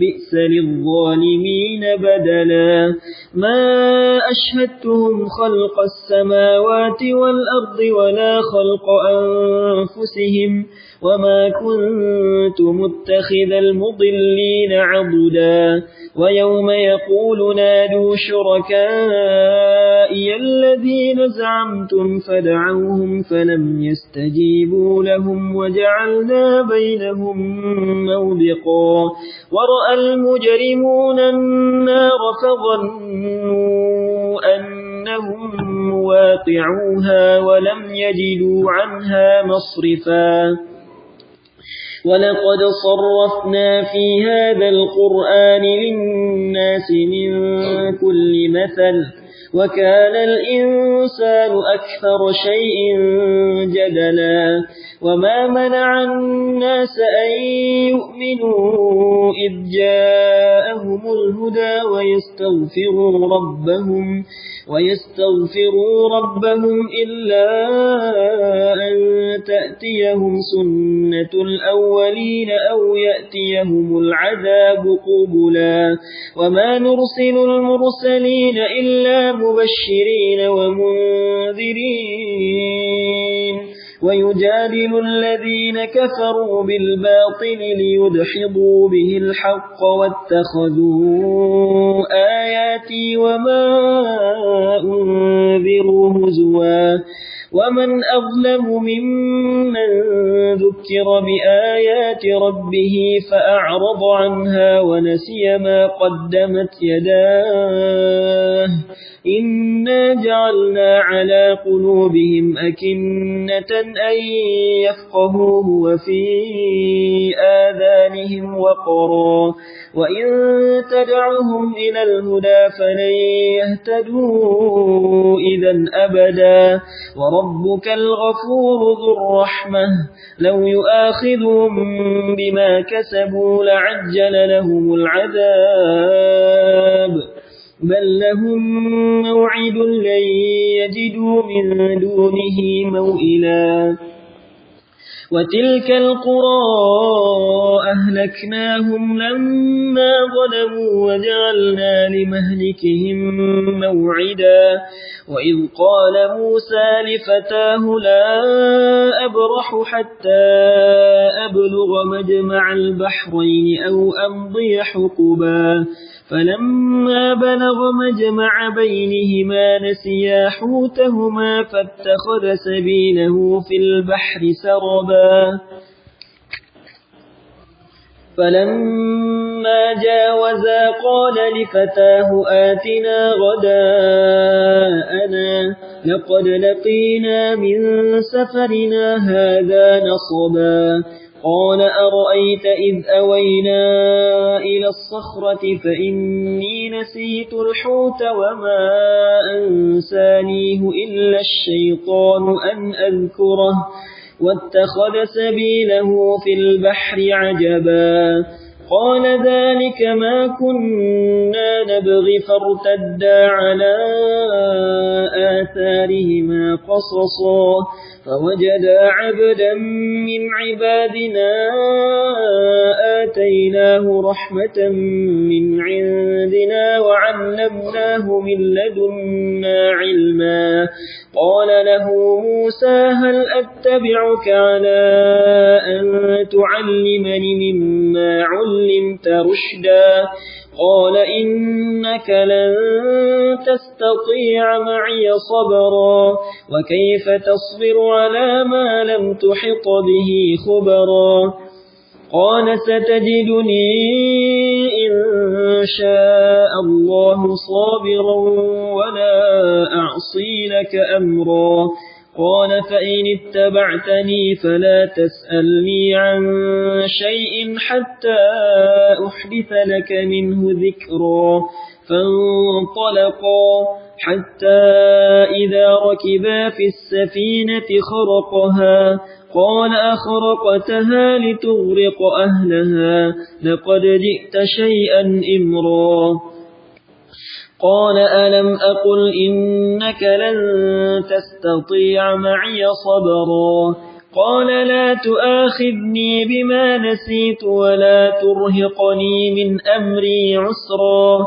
بئس للظالمين بدلا ما أشهدتهم خلق السماوات والأرض ولا خلق أنفسهم وما كنت متخذ المضلين عضدا ويوم يقول نادوا شركائي الذين زعمتم فدعوهم فلم يستجيبوا لهم وجعلنا بينهم موبقا ورأى المجرمون النار فظنوا أنهم مواقعوها ولم يجدوا عنها مصرفا ولقد صرفنا في هذا القرآن للناس من كل مثل وكان الإنسان أكثر شيء جدلا وما منع الناس أن يؤمنوا إذ جاءهم الهدى ويستغفروا ربهم إلا أن تأتيهم سنة الأولين أو يأتيهم العذاب قبلا وما نرسل المرسلين إلا مبشرين ومنذرين ويجادل الذين كفروا بالباطل ليدحضوا به الحق واتخذوا آياتي وما أنذروا هزوا ومن أظلم ممن ذكر بآيات ربه فأعرض عنها ونسي ما قدمت يداه إنا جعلنا على قلوبهم أكنة أن يفقهوه وفي آذانهم وقرا وإن تدعهم إلى الهدى فلن يهتدوا إذا أبدا وربك الغفور ذو الرحمة لو يؤاخذهم بما كسبوا لعجل لهم العذاب بل لهم موعد لن يجدوا من دونه موئلا وتلك القرى أهلكناهم لما ظلموا وجعلنا لمهلكهم موعدا وإذ قال موسى لفتاه لا أبرح حتى أبلغ مجمع البحرين أو أمضي حقبا فلما بلغ مجمع بينهما نسيا حوتهما فاتخذ سبيله في البحر سربا فلما فلما جاوزا قال لفتاه آتنا غداءنا لقد لقينا من سفرنا هذا نصبا قال أرأيت إذ أوينا إلى الصخرة فإني نسيت الحوت وما أنسانيه إلا الشيطان أن أذكره واتخذ سبيله في البحر عجبا قال ذلك ما كنا نبغي فارتدا على آثارهما قصصا فوجدا عبدا من عبادنا آتيناه رحمة من عندنا وعلمناه من لدنا علما قال له موسى هل أتبعك على أن تعلمني مما علمت رشدا قال إنك لن تستطيع معي صبرا وكيف تصبر على ما لم تحط به خبرا قال ستجدني إن شاء الله صابرا ولا أعصي لك أمرا قال فإن اتبعتني فلا تسألني عن شيء حتى أحدث لك منه ذكرا فانطلقا حتى إذا ركبا في السفينة خرقها قال أخرقتها لتغرق أهلها لقد جئت شيئا إمرا قال ألم أقل إنك لن تستطيع معي صبرا قال لا تؤاخذني بما نسيت ولا ترهقني من أمري عسرا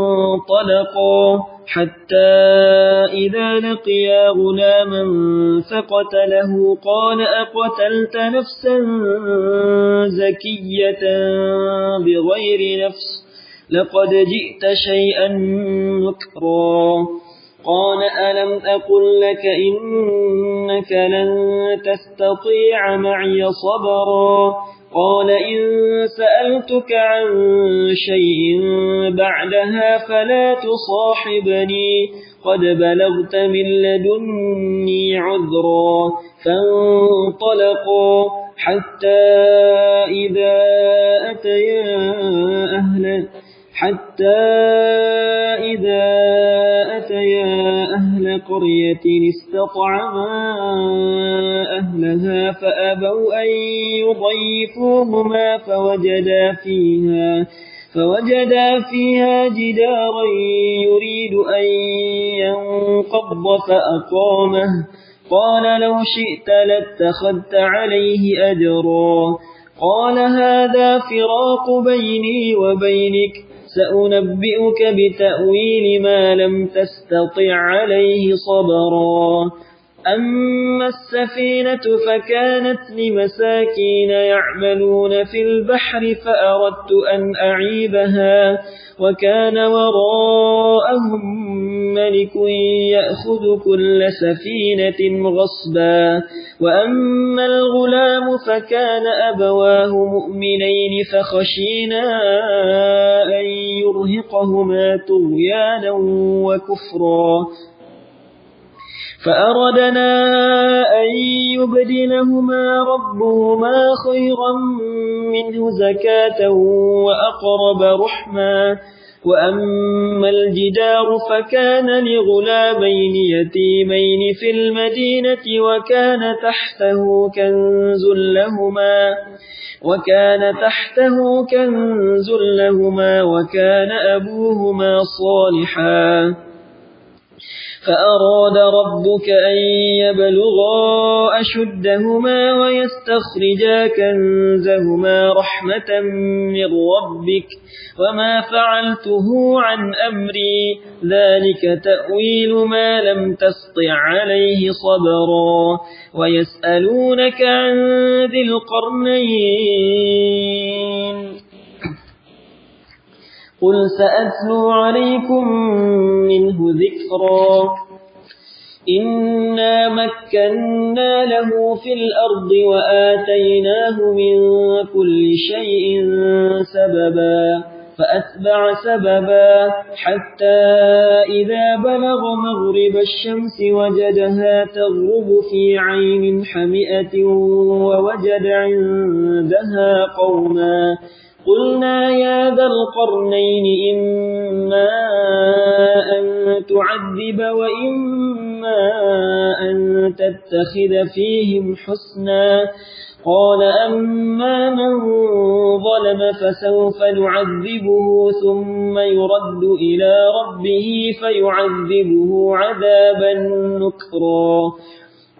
فانطلقا حتى إذا لقيا غلاما فقتله قال أقتلت نفسا زكية بغير نفس لقد جئت شيئا نكرا قال ألم أقل لك إنك لن تستطيع معي صبرا قال إن سألتك عن شيء بعدها فلا تصاحبني قد بلغت من لدني عذرا فانطلقا حتى إذا أتيا أهل قرية استطعما أهلها فأبوا أن يضيفوهما فوجدا فيها جدارا يريد أن ينقض فأقامه قال لو شئت لاتخذت عليه أجرا قال هذا فراق بيني وبينك سأنبئك بتأويل ما لم تستطع عليه صبرا أما السفينة فكانت لمساكين يعملون في البحر فأردت أن أعيبها وكان وراءهم ملك يأخذ كل سفينة غصبا وأما الغلام فكان أبواه مؤمنين فخشينا أن يرهقهما طغيانا وكفرا فأردنا أن يبدلهما ربهما خيرا منه زكاة وأقرب رحما وأما الجدار فكان لغلامين يتيمين في المدينة وكان تحته كنز لهما وكان أبوهما صالحا فأراد ربك أن يبلغا أشدهما ويستخرجا كنزهما رحمة من ربك وما فعلته عن أمري ذلك تأويل ما لم تسطع عليه صبرا ويسألونك عن ذي القرنين قل سأتلو عليكم منه ذكرا إنا مكنا مكنا له في الأرض وآتيناه من كل شيء سببا فأتبع سببا حتى إذا بلغ مغرب الشمس وجدها تغرب في عين حمئة ووجد عندها قوما قلنا يا ذا القرنين إما أن تعذب وإما أن تتخذ فيهم حسنا قال أما من ظلم فسوف نعذبه ثم يرد إلى ربه فيعذبه عذابا نكرا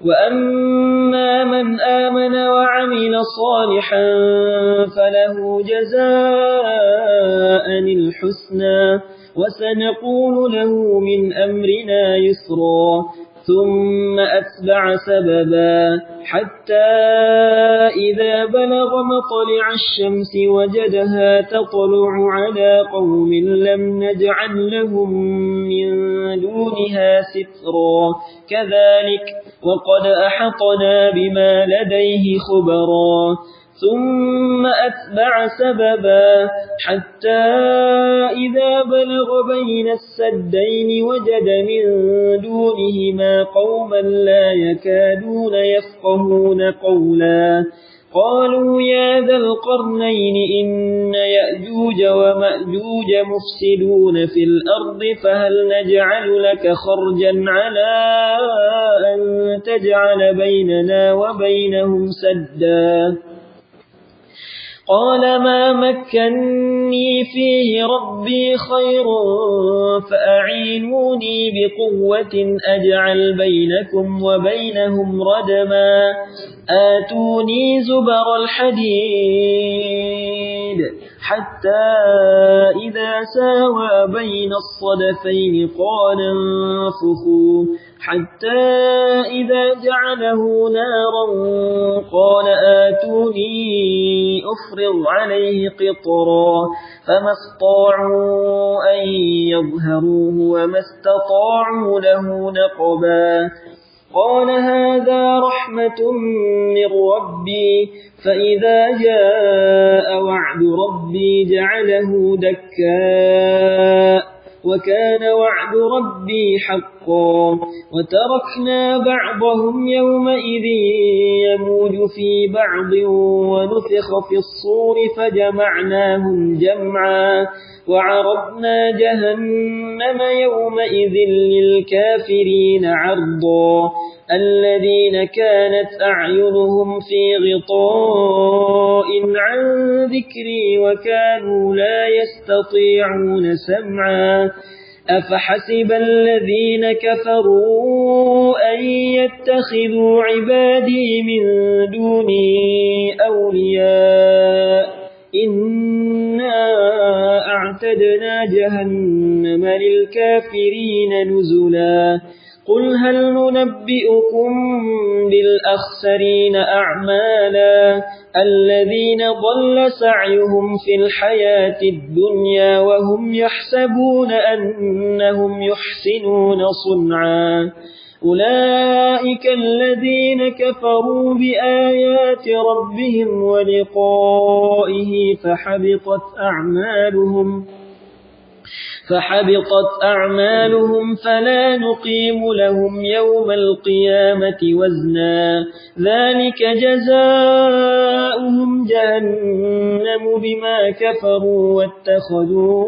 وأما من آمن وعمل صالحا فله جزاء الحسنى وسنقول له من أمرنا يسرا ثم أتبع سببا حتى إذا بلغ مطلع الشمس وجدها تطلع على قوم لم نجعل لهم من دونها سترا كذلك وقد أحطنا بما لديه خبرا ثم أتبع سببا حتى إذا بلغ بين السدين وجد من دونهما قوما لا يكادون يفقهون قولا قالوا يا ذا القرنين إن يأجوج ومأجوج مفسدون في الأرض فهل نجعل لك خرجا على أن تجعل بيننا وبينهم سدا قال ما مكني فيه ربي خير فأعينوني بقوة أجعل بينكم وبينهم ردما آتوني زبر الحديد حتى إذا ساوى بين الصدفين قال انفخوا حتى إذا جعله نارا قال آتوني أفرغ عليه قطرا فما استطاعوا أن يظهروه وما استطاعوا له نقبا قال هذا رحمة من ربي فإذا جاء وعد ربي جعله دكا وكان وعد ربي حقا وتركنا بعضهم يومئذ يموج في بعض ونفخ في الصور فجمعناهم جمعا وعرضنا جهنم يومئذ للكافرين عرضا الذين كانت أعينهم في غطاء عن ذكري وكانوا لا يستطيعون سمعا أفحسب الذين كفروا أن يتخذوا عبادي من دوني أولياء إنا أعتدنا جهنم للكافرين نزلا قل هل ننبئكم بالأخسرين أعمالا الذين ضل سعيهم في الحياة الدنيا وهم يحسبون أنهم يحسنون صنعا أولئك الذين كفروا بآيات ربهم ولقائه فحبطت أعمالهم فلا نقيم لهم يوم القيامة وزنا ذلك جزاؤهم جهنم بما كفروا واتخذوا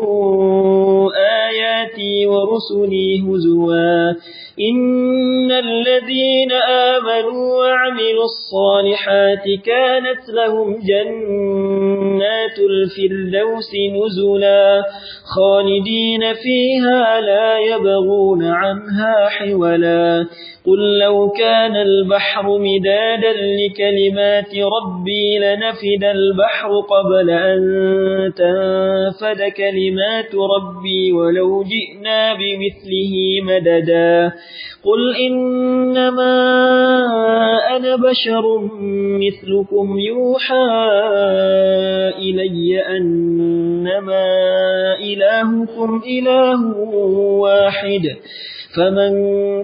آياتي ورسلي هزوا إن الذين آمنوا وعملوا الصالحات كانت لهم جنات الفردوس نزلا خالدين فيها لا يبغون عنها حولا قل لو كان البحر مدادا لكلمات ربي لنفد البحر قبل أن تنفد كلمات ربي ولو جئنا بمثله مددا قل إنما أنا بشر مثلكم يوحى إلي أنما إلهكم إله واحد فمن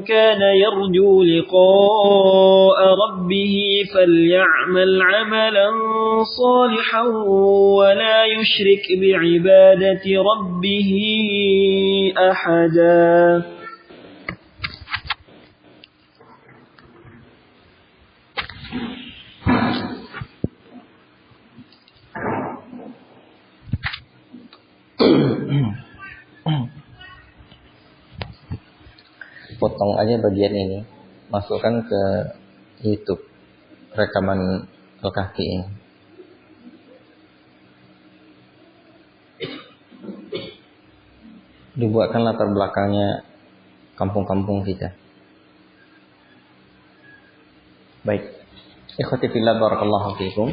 كان يرجو لقاء ربه فليعمل عملا صالحا ولا يشرك بعبادة ربه أحدا. Potong aja bagian ini, masukkan ke YouTube rekaman Al-Kahfi ini. Dibuatkan latar belakangnya kampung-kampung kita. Baik, ikhwati fillah barakallahu fikum.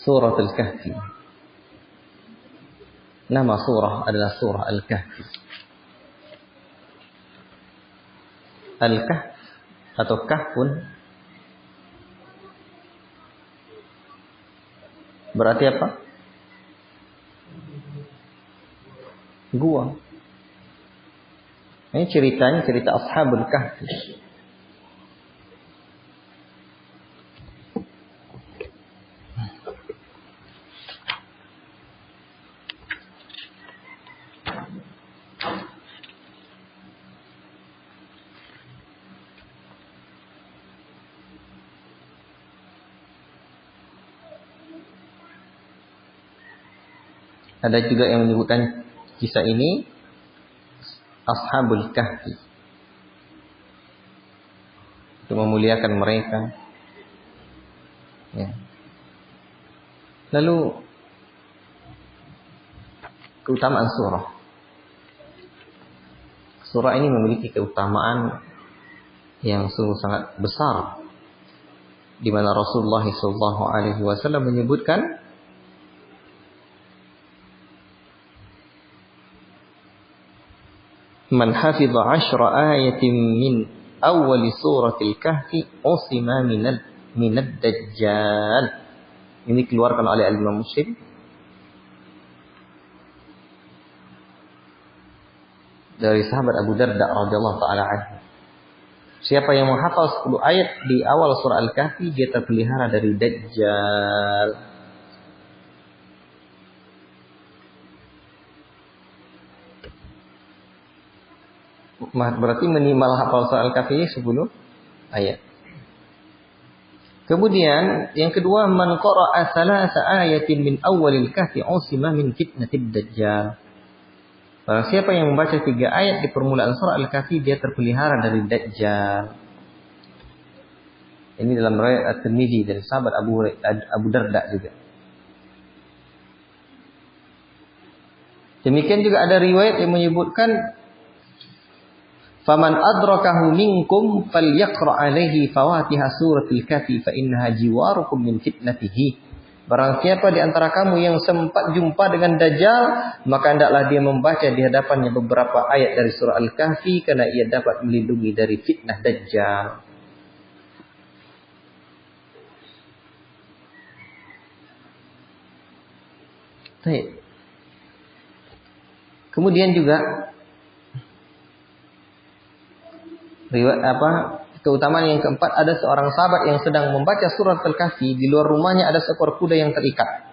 Surah Al-Kahfi. Nama surah adalah surah Al-Kahfi. Al-Kahf atau Kahfun berarti apa? Gua. Ini ceritanya cerita Ashabul Kahfi. Ada juga yang menyebutkan kisah ini Ashabul Kahfi, untuk memuliakan mereka. Ya. Lalu keutamaan surah. Surah ini memiliki keutamaan yang sungguh sangat besar, di mana Rasulullah SAW menyebutkan man hafidha 10 ayatin min awal suratil kahfi usima minad dajjal. Ini dikeluarkan oleh Imam Muslim dari sahabat Abu Darda radhiyallahu taala anhu. Siapa yang menghafal 10 ayat di awal surah Al-Kahfi, dia terpelihara dari Dajjal. Berarti minimal hafal surah Al-Kahfi 10 ayat. Kemudian yang kedua, man qara'a salasa ayatin min awwalil kahfi usima min fitnatid dajjal. Barang siapa yang membaca 3 ayat di permulaan surah Al-Kahfi, dia terpelihara dari Dajjal. Ini dalam riwayat At-Tirmidzi dari sahabat Abu Darda juga. Demikian juga ada riwayat yang menyebutkan faman adrakahu minkum falyaqra alaihi fawatiha suratul kahfi fa innaha jiwarukum min fitnatihi. Barang siapa di antara kamu yang sempat jumpa dengan Dajjal, maka hendaklah dia membaca di hadapannya beberapa ayat dari surah Al-Kahfi, karena ia dapat melindungi dari fitnah Dajjal. Baik. Kemudian juga keutamaan yang keempat, ada seorang sahabat yang sedang membaca surat Al-Kahfi, di luar rumahnya ada seekor kuda yang terikat.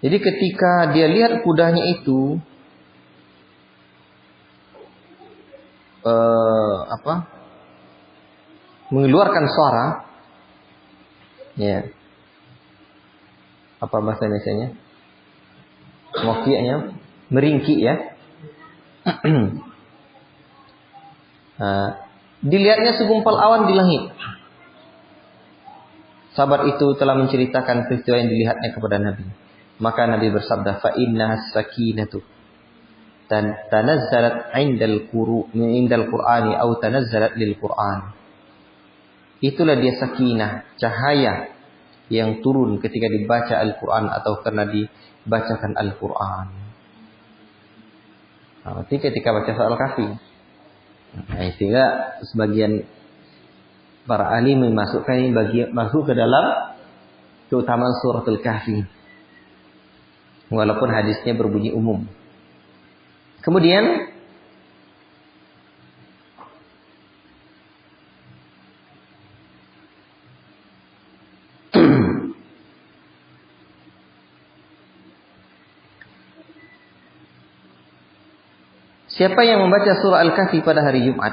Jadi ketika dia lihat kudanya itu mengeluarkan suara, ya, apa bahasa Indonesianya? Mokianya meringkik, ya. Dilihatnya segumpal awan di langit. Sahabat itu telah menceritakan peristiwa yang dilihatnya kepada Nabi. Maka Nabi bersabda, fa inna sakinatu tanazzalat indal Qur'ani atau tanazzalat lil Qur'an. Itulah dia sakinah, cahaya yang turun ketika dibaca Al-Quran atau karena dibacakan Al-Quran. Berarti ketika baca surah Al-Kahfi, sehingga sebagian Para ahli memasukkan ini masuk ke dalam keutamaan suratul Kahfi. Walaupun hadisnya berbunyi umum. Kemudian siapa yang membaca surah Al-Kahfi pada hari Jumat?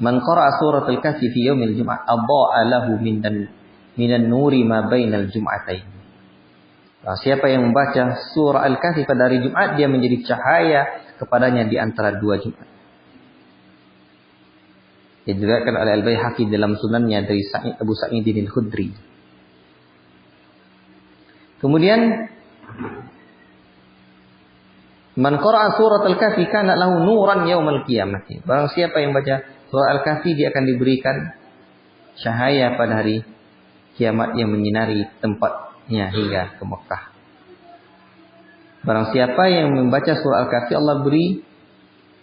Man qara'a suratul Kahfi fi yaumil Jum'ah adha'a lahu minan nuri ma bainal jum'atain. Nah, siapa yang membaca surah Al-Kahfi pada hari Jumat, dia menjadi cahaya kepadanya di antara dua Jumat. Diriwayatkan oleh Al-Baihaqi dalam sunannya dari Abu Sa'id al-Khudri. Kemudian man qara'a surat Al-Kahfi kana lahu nuran yaumal qiyamah. Barang siapa yang baca surah Al-Kahfi, dia akan diberikan cahaya pada hari kiamat yang menyinari tempatnya hingga ke Mekah. Barang siapa yang membaca surah Al-Kahfi, Allah beri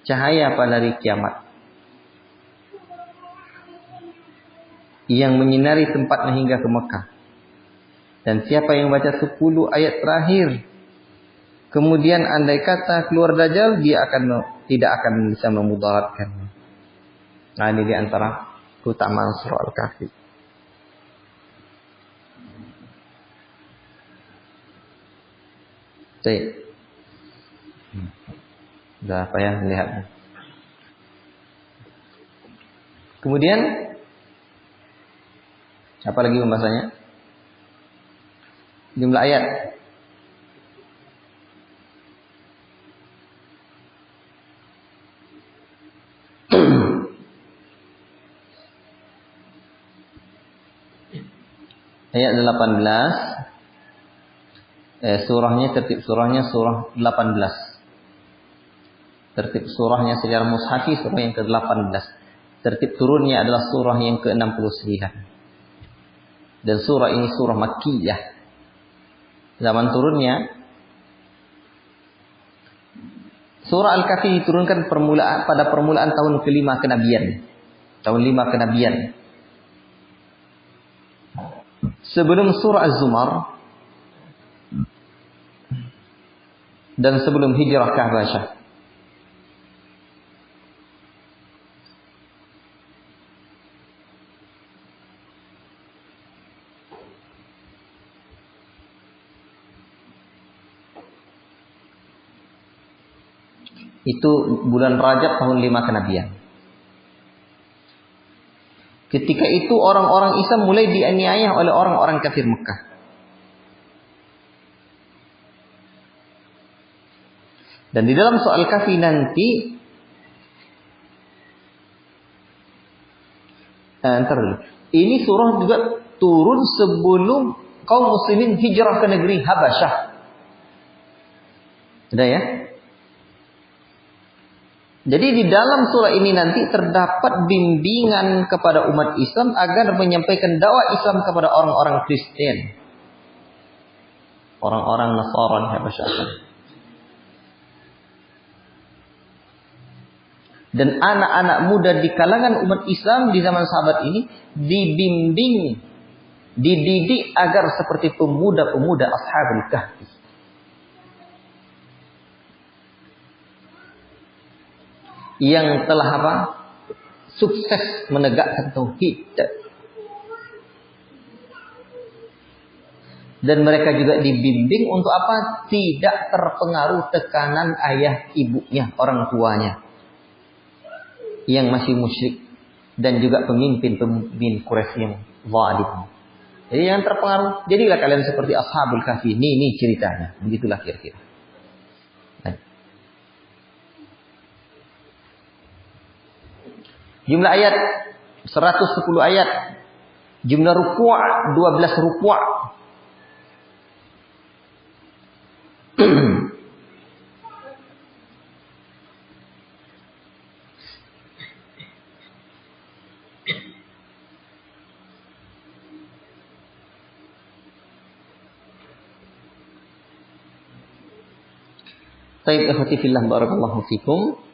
cahaya pada hari kiamat yang menyinari tempatnya hingga ke Mekah. Dan siapa yang baca 10 ayat terakhir, kemudian andai kata keluar Dajjal, dia tidak akan bisa memudaratkannya. Nah, ini di antara keutamaan surah Al-Kahfi. Baik. Sudah apa ya melihatnya. Kemudian apa lagi pembahasannya? Jumlah ayat. Ayat 18. Tertib surahnya surah 18. Tertib surahnya secara mushafi surah yang ke-18. Tertib turunnya adalah surah yang ke-69. Dan surah ini surah Makkiyah. Zaman turunnya surah Al-Kahfi diturunkan pada permulaan tahun ke-5 kenabian. Tahun 5 kenabian. Sebelum surah Az-Zumar dan sebelum hijrah ke Habasyah. Itu bulan Rajab tahun 5 kenabian. Ketika itu orang-orang Islam mulai dianiaya oleh orang-orang kafir Mekah. Dan di dalam soal Kahfi nanti ini surah juga turun sebelum kaum muslimin hijrah ke negeri Habasyah. Sudah ya? Jadi di dalam surah ini nanti terdapat bimbingan kepada umat Islam agar menyampaikan dakwah Islam kepada orang-orang Kristen, orang-orang Nasara di Habasyah. Dan anak-anak muda di kalangan umat Islam di zaman sahabat ini dibimbing, dididik agar seperti pemuda-pemuda Ashabul Kahfi. Yang telah sukses menegakkan tauhid. Dan mereka juga dibimbing untuk tidak terpengaruh tekanan ayah ibunya, orang tuanya yang masih musyrik, dan juga pemimpin Quraisy yang zalim. Jadi yang terpengaruh, jadilah kalian seperti Ashabul Kahfi. Ini ceritanya, begitulah kira-kira. Jumlah ayat 110 ayat. Jumlah ruku' 12 ruku'. Baik, ikhwati fillah, barakallahu fikum.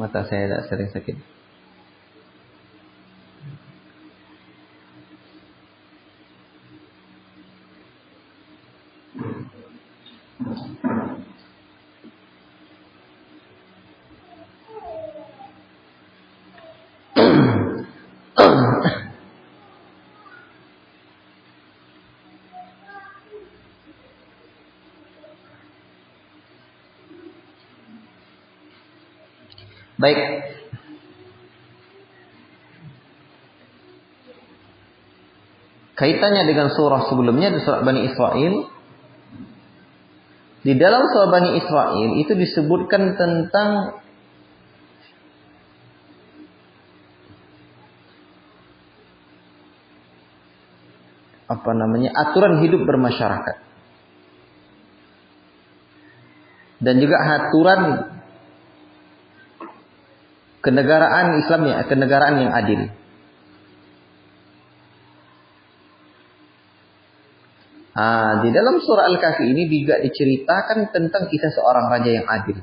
Mata saya tidak sering sakit. Baik. Kaitannya dengan surah sebelumnya di surah Bani Israil. Di dalam surah Bani Israil itu disebutkan tentang aturan hidup bermasyarakat. Dan juga aturan kenegaraan Islam, kenegaraan yang adil. Di dalam surah Al-Kahfi ini juga diceritakan tentang kisah seorang raja yang adil.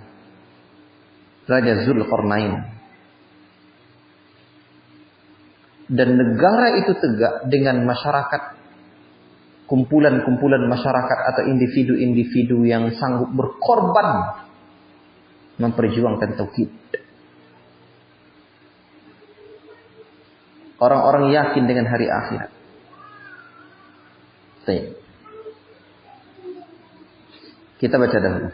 Raja Zulkarnain. Dan negara itu tegak dengan masyarakat, kumpulan-kumpulan masyarakat atau individu-individu yang sanggup berkorban memperjuangkan tauhid. Orang-orang yakin dengan hari akhirat. Kita baca dahulu.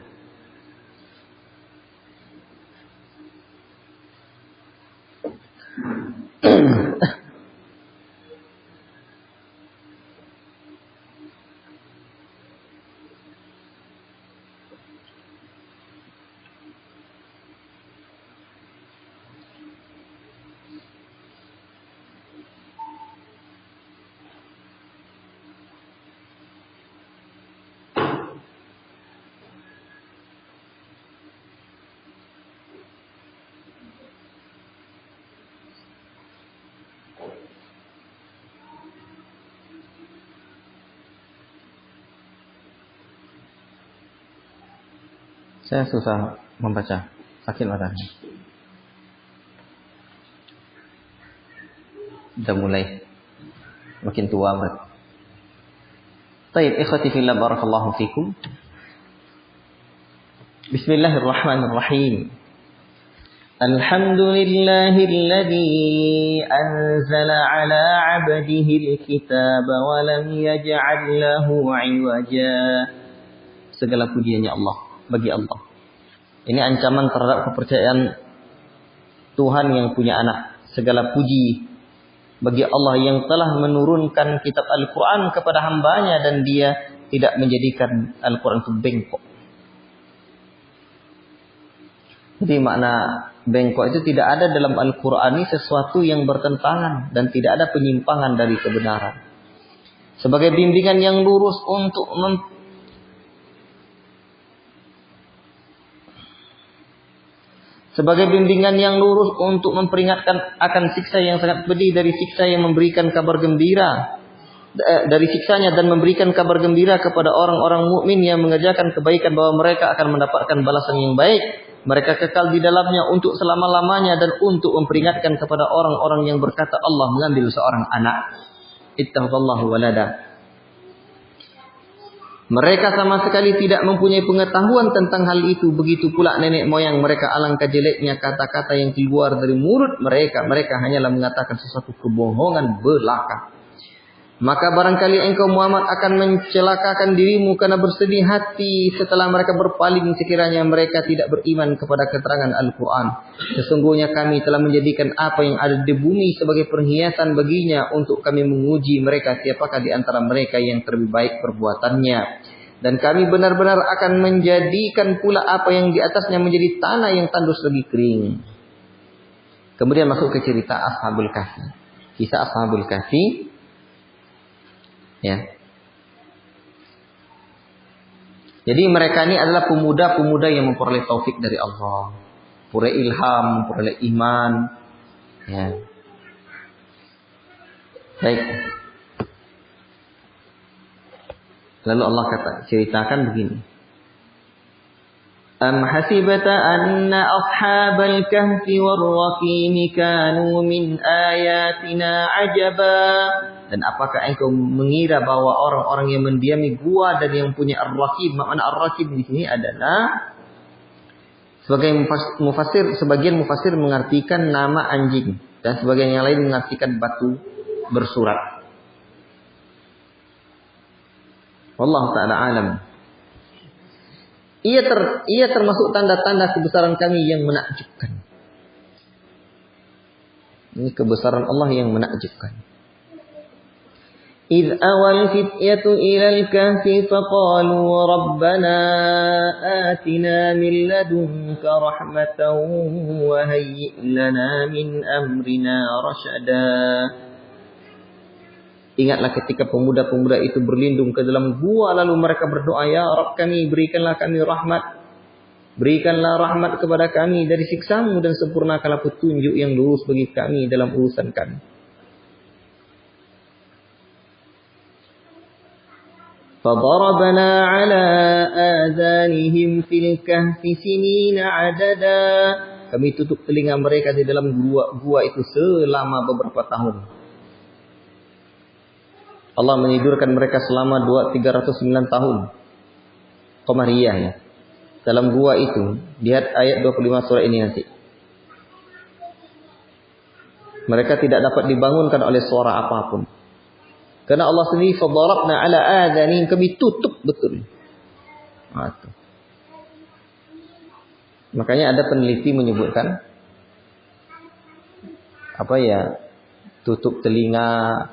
Saya susah membaca, sakit matanya. Udah mulai makin tua berat. Baik, ikhwati fillah, barakallahu fikum. Bismillahirrahmanirrahim. Alhamdulillahilladzi anzala ala 'abdihi al-kitaba wa lam yaj'al lahu 'iwaja. Segala pujiannya Allah, bagi Allah. Ini ancaman terhadap kepercayaan Tuhan yang punya anak. Segala puji bagi Allah yang telah menurunkan kitab Al-Quran kepada hambanya dan dia tidak menjadikan Al-Quran itu bengkok. Jadi makna bengkok itu tidak ada dalam Al-Quran ini sesuatu yang bertentangan dan tidak ada penyimpangan dari kebenaran. Sebagai bimbingan yang lurus untuk memperingatkan akan siksa yang sangat pedih dari siksa yang memberikan kabar gembira dari siksanya dan memberikan kabar gembira kepada orang-orang mukmin yang mengerjakan kebaikan bahwa mereka akan mendapatkan balasan yang baik, mereka kekal di dalamnya untuk selama-lamanya, dan untuk memperingatkan kepada orang-orang yang berkata Allah mengambil seorang anak. Ittakhadallahu walada. Mereka sama sekali tidak mempunyai pengetahuan tentang hal itu. Begitu pula nenek moyang mereka, alangkah jeleknya kata-kata yang keluar dari mulut mereka. Mereka hanyalah mengatakan sesuatu kebohongan belaka. Maka barangkali engkau Muhammad akan mencelakakan dirimu karena bersedih hati setelah mereka berpaling sekiranya mereka tidak beriman kepada keterangan Al-Quran. Sesungguhnya kami telah menjadikan apa yang ada di bumi sebagai perhiasan baginya untuk kami menguji mereka siapakah di antara mereka yang terlebih baik perbuatannya. Dan kami benar-benar akan menjadikan pula apa yang di atasnya menjadi tanah yang tandus lagi kering. Kemudian masuk ke cerita Ashabul Kahfi. Kisah Ashabul Kahfi. Ya. Jadi mereka ini adalah pemuda-pemuda yang memperoleh taufik dari Allah, memperoleh ilham, memperoleh iman. Ya. Baik. Lalu Allah ceritakan begini. Am hasibata anna ashabal kahfi war-raqim kanu min ayatina ajaba. Dan apakah engkau mengira bahwa orang-orang yang mendiami gua dan yang punya ar-raqib, makna ar-raqib di sini adalah sebagian mufassir mengartikan nama anjing dan sebagian yang lain mengartikan batu bersurat. Wallahu ta'ala alam. Ia termasuk tanda-tanda kebesaran kami yang menakjubkan. Ini kebesaran Allah yang menakjubkan. إذ أوى الفتية إلى الكهف فقالوا ربنا آتنا من لدنك رحمة وهيئ لنا من أمرنا رشدا. Ingatlah ketika pemuda-pemuda itu berlindung ke dalam gua lalu mereka berdoa, ya Rabb kami, berikanlah kami rahmat. Berikanlah rahmat kepada kami dari siksa-Mu dan sempurnakanlah petunjuk yang lurus bagi kami dalam urusan kami. فَضَرَبْنَا عَلَى آذَانِهِمْ فِي الْكَهْفِ سِنِينَ عَدَدًا. Kami tutup telinga mereka di dalam gua itu selama beberapa tahun. Allah menidurkan mereka selama 309 tahun. Qamariyah ya. Dalam gua itu, lihat ayat 25 surah ini nanti. Mereka tidak dapat dibangunkan oleh suara apapun. Karena Allah sendiri fadarabna ala adhanihim, kami tutup betul. Makanya ada peneliti menyebutkan tutup telinga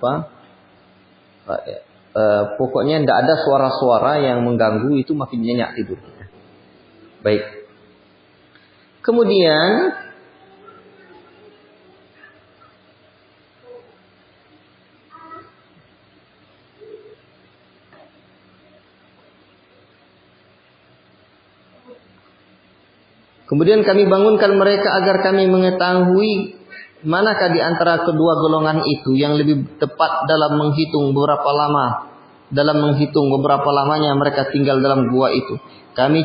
pokoknya tidak ada suara-suara yang mengganggu, itu makin nyenyak tidur kita. Baik. Kemudian kami bangunkan mereka agar kami mengetahui manakah di antara kedua golongan itu yang lebih tepat dalam menghitung beberapa lamanya mereka tinggal dalam gua itu. Kami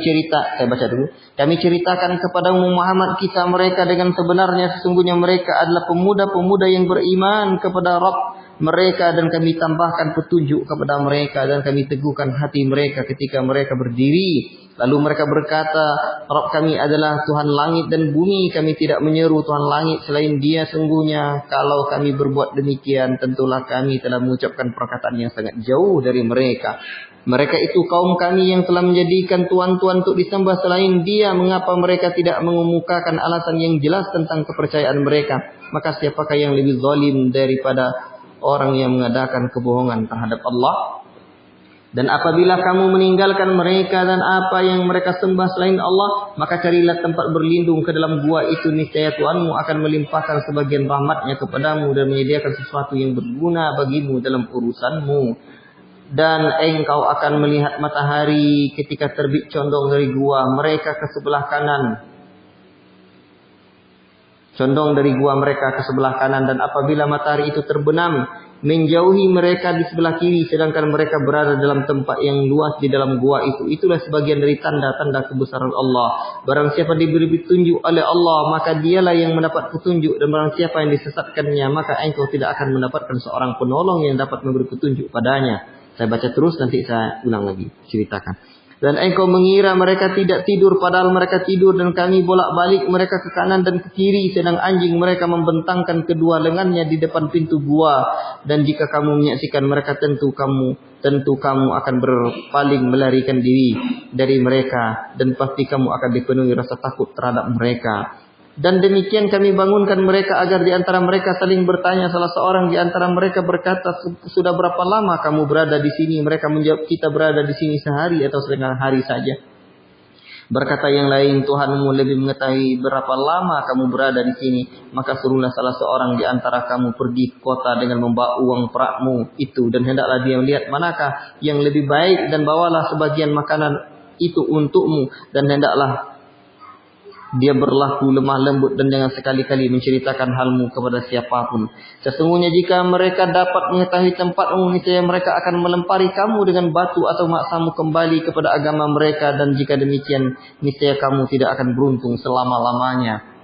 ceritakan kepada Muhammad kisah mereka dengan sebenarnya, sesungguhnya mereka adalah pemuda-pemuda yang beriman kepada Rabb mereka, dan kami tambahkan petunjuk kepada mereka dan kami teguhkan hati mereka ketika mereka berdiri. Lalu mereka berkata, Rabb kami adalah Tuhan langit dan bumi, kami tidak menyeru Tuhan langit selain Dia. Sungguhnya kalau kami berbuat demikian, tentulah kami telah mengucapkan perkataan yang sangat jauh dari mereka. Mereka itu kaum kami yang telah menjadikan tuan-tuan untuk disembah selain Dia. Mengapa mereka tidak mengemukakan alasan yang jelas tentang kepercayaan mereka? Maka siapakah yang lebih zalim daripada orang yang mengadakan kebohongan terhadap Allah? Dan apabila kamu meninggalkan mereka dan apa yang mereka sembah selain Allah, maka carilah tempat berlindung ke dalam gua itu. Niscaya Tuhanmu akan melimpahkan sebagian rahmatnya kepadamu dan menyediakan sesuatu yang berguna bagimu dalam urusanmu. Dan engkau akan melihat matahari ketika terbit condong dari gua mereka ke sebelah kanan. Condong dari gua mereka ke sebelah kanan, dan apabila matahari itu terbenam, menjauhi mereka di sebelah kiri, sedangkan mereka berada dalam tempat yang luas di dalam gua itu. Itulah sebagian dari tanda-tanda kebesaran Allah. Barang siapa diberi petunjuk oleh Allah, maka dialah yang mendapat petunjuk, dan barang siapa yang disesatkannya, maka engkau tidak akan mendapatkan seorang penolong yang dapat memberi petunjuk padanya. Saya baca terus, nanti saya ulang lagi ceritakan. Dan engkau mengira mereka tidak tidur, padahal mereka tidur, dan kami bolak-balik mereka ke kanan dan ke kiri, sedang anjing mereka membentangkan kedua lengannya di depan pintu gua. Dan jika kamu menyaksikan mereka, tentu kamu akan berpaling melarikan diri dari mereka, dan pasti kamu akan dipenuhi rasa takut terhadap mereka. Dan demikian kami bangunkan mereka agar di antara mereka saling bertanya. Salah seorang di antara mereka berkata, sudah berapa lama kamu berada di sini? Mereka menjawab, kita berada di sini sehari atau setengah hari saja. Berkata yang lain, Tuhanmu lebih mengetahui berapa lama kamu berada di sini. Maka suruhlah salah seorang di antara kamu pergi ke kota dengan membawa uang perakmu itu, dan hendaklah dia melihat manakah yang lebih baik, dan bawalah sebagian makanan itu untukmu, dan hendaklah Dia berlaku lemah lembut dan jangan sekali-kali menceritakan halmu kepada siapapun. Sesungguhnya jika mereka dapat mengetahui tempatmu, niscaya mereka akan melempari kamu dengan batu atau maksamu kembali kepada agama mereka. Dan jika demikian, niscaya kamu tidak akan beruntung selama-lamanya.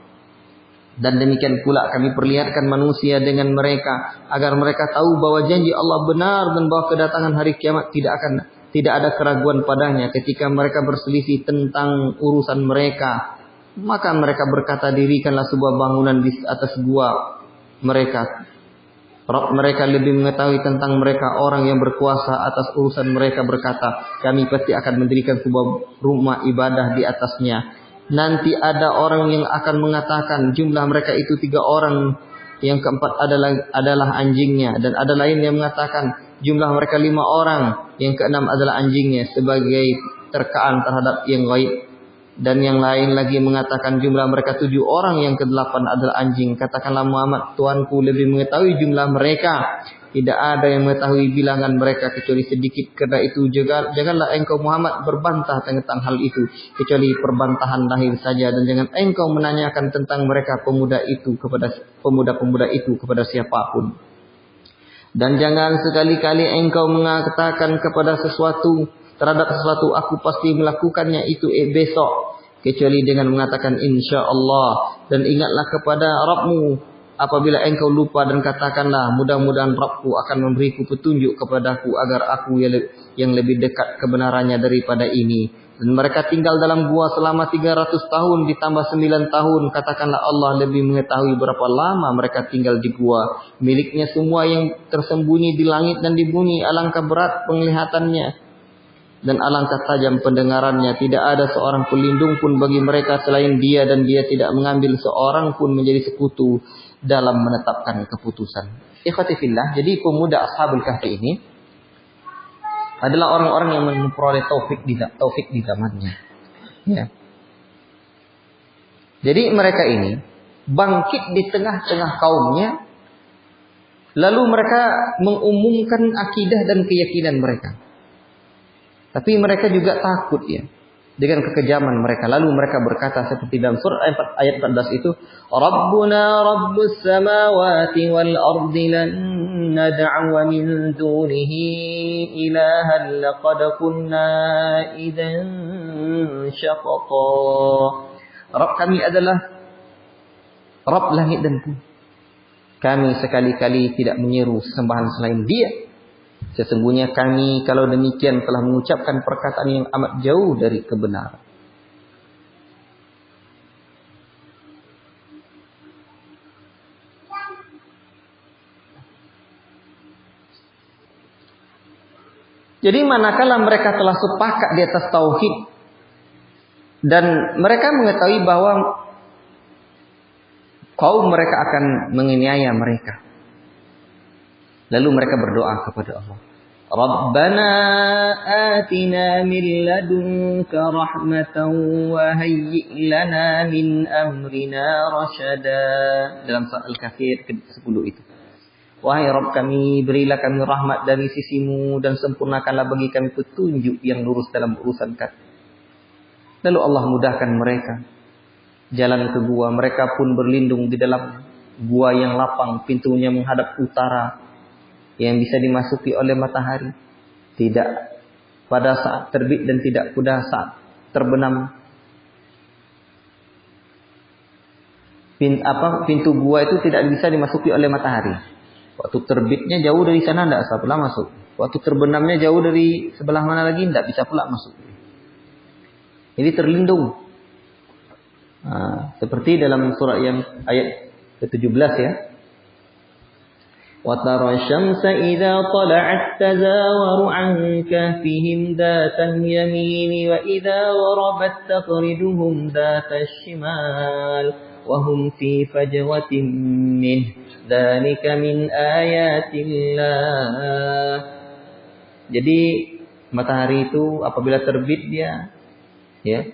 Dan demikian pula kami perlihatkan manusia dengan mereka, agar mereka tahu bahwa janji Allah benar dan bahwa kedatangan hari kiamat tidak ada keraguan padanya. Ketika mereka berselisih tentang urusan mereka, maka mereka berkata, dirikanlah sebuah bangunan di atas gua mereka. Rabb mereka lebih mengetahui tentang mereka. Orang yang berkuasa atas urusan mereka berkata, kami pasti akan mendirikan sebuah rumah ibadah di atasnya. Nanti ada orang yang akan mengatakan, jumlah mereka itu 3 orang. Yang keempat adalah anjingnya. Dan ada lain yang mengatakan, jumlah mereka 5 orang. Yang keenam adalah anjingnya, sebagai terkaan terhadap yang gaib. Dan yang lain lagi mengatakan jumlah mereka 7 orang, yang ke-8 adalah anjing. Katakanlah Muhammad, Tuanku lebih mengetahui jumlah mereka. Tidak ada yang mengetahui bilangan mereka kecuali sedikit. Karena itu janganlah engkau Muhammad berbantah tentang hal itu, kecuali perbantahan lahir saja. Dan jangan engkau menanyakan tentang mereka pemuda-pemuda itu kepada siapapun. Dan jangan sekali-kali engkau mengatakan terhadap sesuatu aku pasti melakukannya itu besok, kecuali dengan mengatakan insya Allah. Dan ingatlah kepada Rabbmu apabila engkau lupa, dan katakanlah mudah-mudahan Rabbku akan memberiku petunjuk kepadaku agar aku yang lebih dekat kebenarannya daripada ini. Dan mereka tinggal dalam gua selama 300 tahun ditambah 9 tahun. Katakanlah Allah lebih mengetahui berapa lama mereka tinggal di gua. Miliknya semua yang tersembunyi di langit dan di bumi. Alangkah berat penglihatannya dan alangkah tajam pendengarannya. Tidak ada seorang pelindung pun bagi mereka selain Dia, dan Dia tidak mengambil seorang pun menjadi sekutu dalam menetapkan keputusan. Ikhwati fillah, jadi pemuda Ashabul Kahfi ini adalah orang-orang yang memperoleh taufik di zamannya. Ya. Jadi mereka ini bangkit di tengah-tengah kaumnya, lalu mereka mengumumkan akidah dan keyakinan mereka. Tapi mereka juga takut ya dengan kekejaman mereka. Lalu mereka berkata seperti dalam surah ayat 14 itu, Rabbuna Rabbus samawati wal ardi lan nad'a min dunihi ilahan laqad kunna idzan syaqata. Rabb kami adalah Rabb langit dan bumi. Kami sekali-kali tidak menyeru sesembahan selain Dia. Sesungguhnya kami kalau demikian telah mengucapkan perkataan yang amat jauh dari kebenaran. Jadi manakala mereka telah sepakat di atas tauhid dan mereka mengetahui bahwa kaum mereka akan menganiaya mereka, lalu mereka berdoa kepada Allah. Rabbana atina min ladunka rahmatan wa hayyi' lana min amrina rasyada. Dalam surah Al-Kahfi ke-10 itu. Wahai Rabb kami, berilah kami rahmat dari sisimu dan sempurnakanlah bagi kami petunjuk yang lurus dalam urusan kami. Lalu Allah mudahkan mereka jalan ke gua. Mereka pun berlindung di dalam gua yang lapang, pintunya menghadap utara, yang bisa dimasuki oleh matahari. Tidak pada saat terbit dan tidak pada saat terbenam. Pintu gua itu tidak bisa dimasuki oleh matahari. Waktu terbitnya jauh dari sana tidak bisa pula masuk. Waktu terbenamnya jauh dari sebelah mana lagi tidak bisa pula masuk. Jadi terlindung. Seperti dalam surah yang ayat ke-17 ya. وَتَرَى الشَّمْسَ إِذَا طَلَعَتْ تَزَاوَرُ عَنْ كَهْفِهِمْ ذَاتَ الْيَمِينِ وَإِذَا غَرَبَتْ تَقْرِضُهُمْ ذَاتَ الشِّمَالِ وَهُمْ فِي فَجْوَةٍ مِّنْهُ ذَلِكَ مِنْ آيَاتِ اللَّهِ. Jadi matahari itu apabila terbit dia ya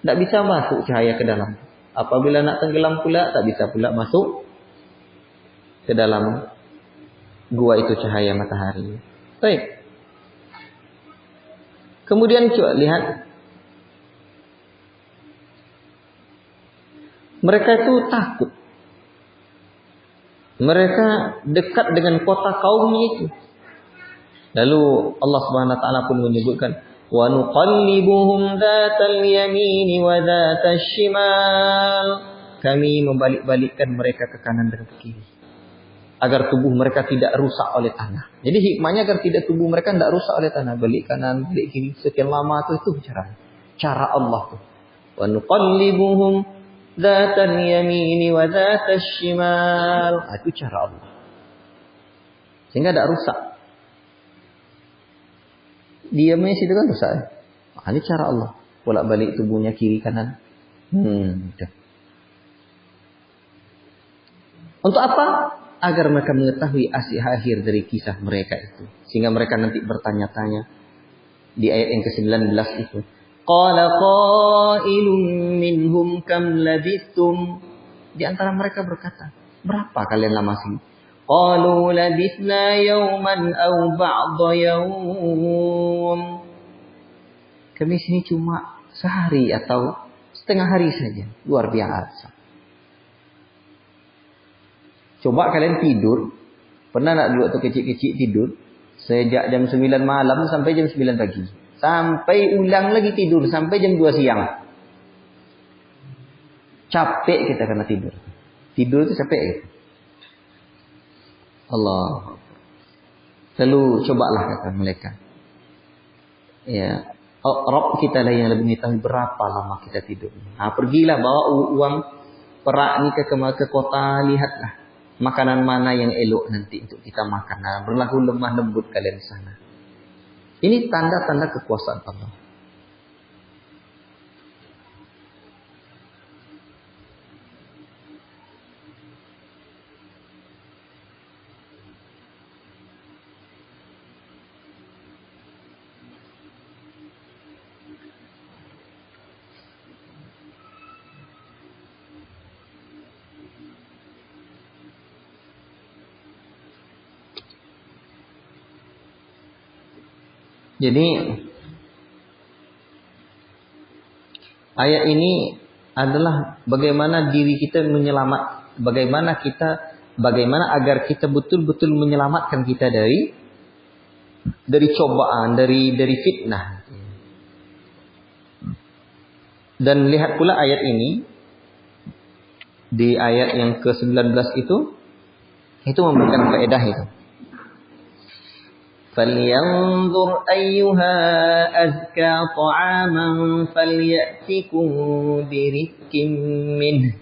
tidak bisa masuk cahaya ke dalam. Apabila nak tenggelam pula tak bisa pula masuk ke dalam gua itu cahaya matahari. Baik. Kemudian coba lihat Mereka itu takut. Mereka dekat dengan kota kaumnya itu. Lalu Allah Subhanahu wa taala pun menyebutkan, wa nuqallibuhum dzatal yamini wa dzatash shimal. Kami membalik-balikkan mereka ke kanan dan ke kiri agar tubuh mereka tidak rusak oleh tanah. Jadi hikmahnya agar tidak tubuh mereka tidak rusak oleh tanah. Balik kanan, balik kiri sekian lama itu cara Allah tuh. Wa nuqallibuhum dzatal yamini wa dzatash shimal. Itu cara Allah. Sehingga tidak rusak. Diamnya situ kan rusak. Ini cara Allah. Bolak-balik tubuhnya kiri kanan. Udah. Untuk apa? Agar mereka mengetahui akhir dari kisah mereka itu. Sehingga mereka nanti bertanya-tanya. Di ayat yang ke-19 itu. Qala qailun minhum kam labithtum. Di antara mereka berkata, berapa kalian lama sini? Qalu labithna yawman aw ba'da yawm. Kami sini cuma sehari atau setengah hari saja. Luar biasa. Coba kalian tidur. Pernah nak dulu waktu kecil-kecil tidur? Sejak jam 9 malam sampai jam 9 pagi. Sampai ulang lagi tidur. Sampai jam 2 siang. Capek kita karena tidur. Tidur itu capek. Allah. Lalu cobalah kata mereka. Ya, Rabb kita lah yang lebih mengetahui berapa lama kita tidur. Pergilah bawa uang perak ni ke kota, lihatlah. Makanan mana yang elok nanti untuk kita makan. Berlaku lemah lembut kalian di sana. Ini tanda-tanda kekuasaan Allah. Jadi ayat ini adalah bagaimana diri kita bagaimana agar kita betul-betul menyelamatkan kita dari cobaan, dari fitnah. Dan lihat pula ayat ini di ayat yang ke-19 itu memberikan faedah itu. فَلْيَنْظُرْ أَيُّهَا أَزْكَى طَعَامًا فَلْيَأْتِكُمْ بِرِزْقٍ مِّنْهُ.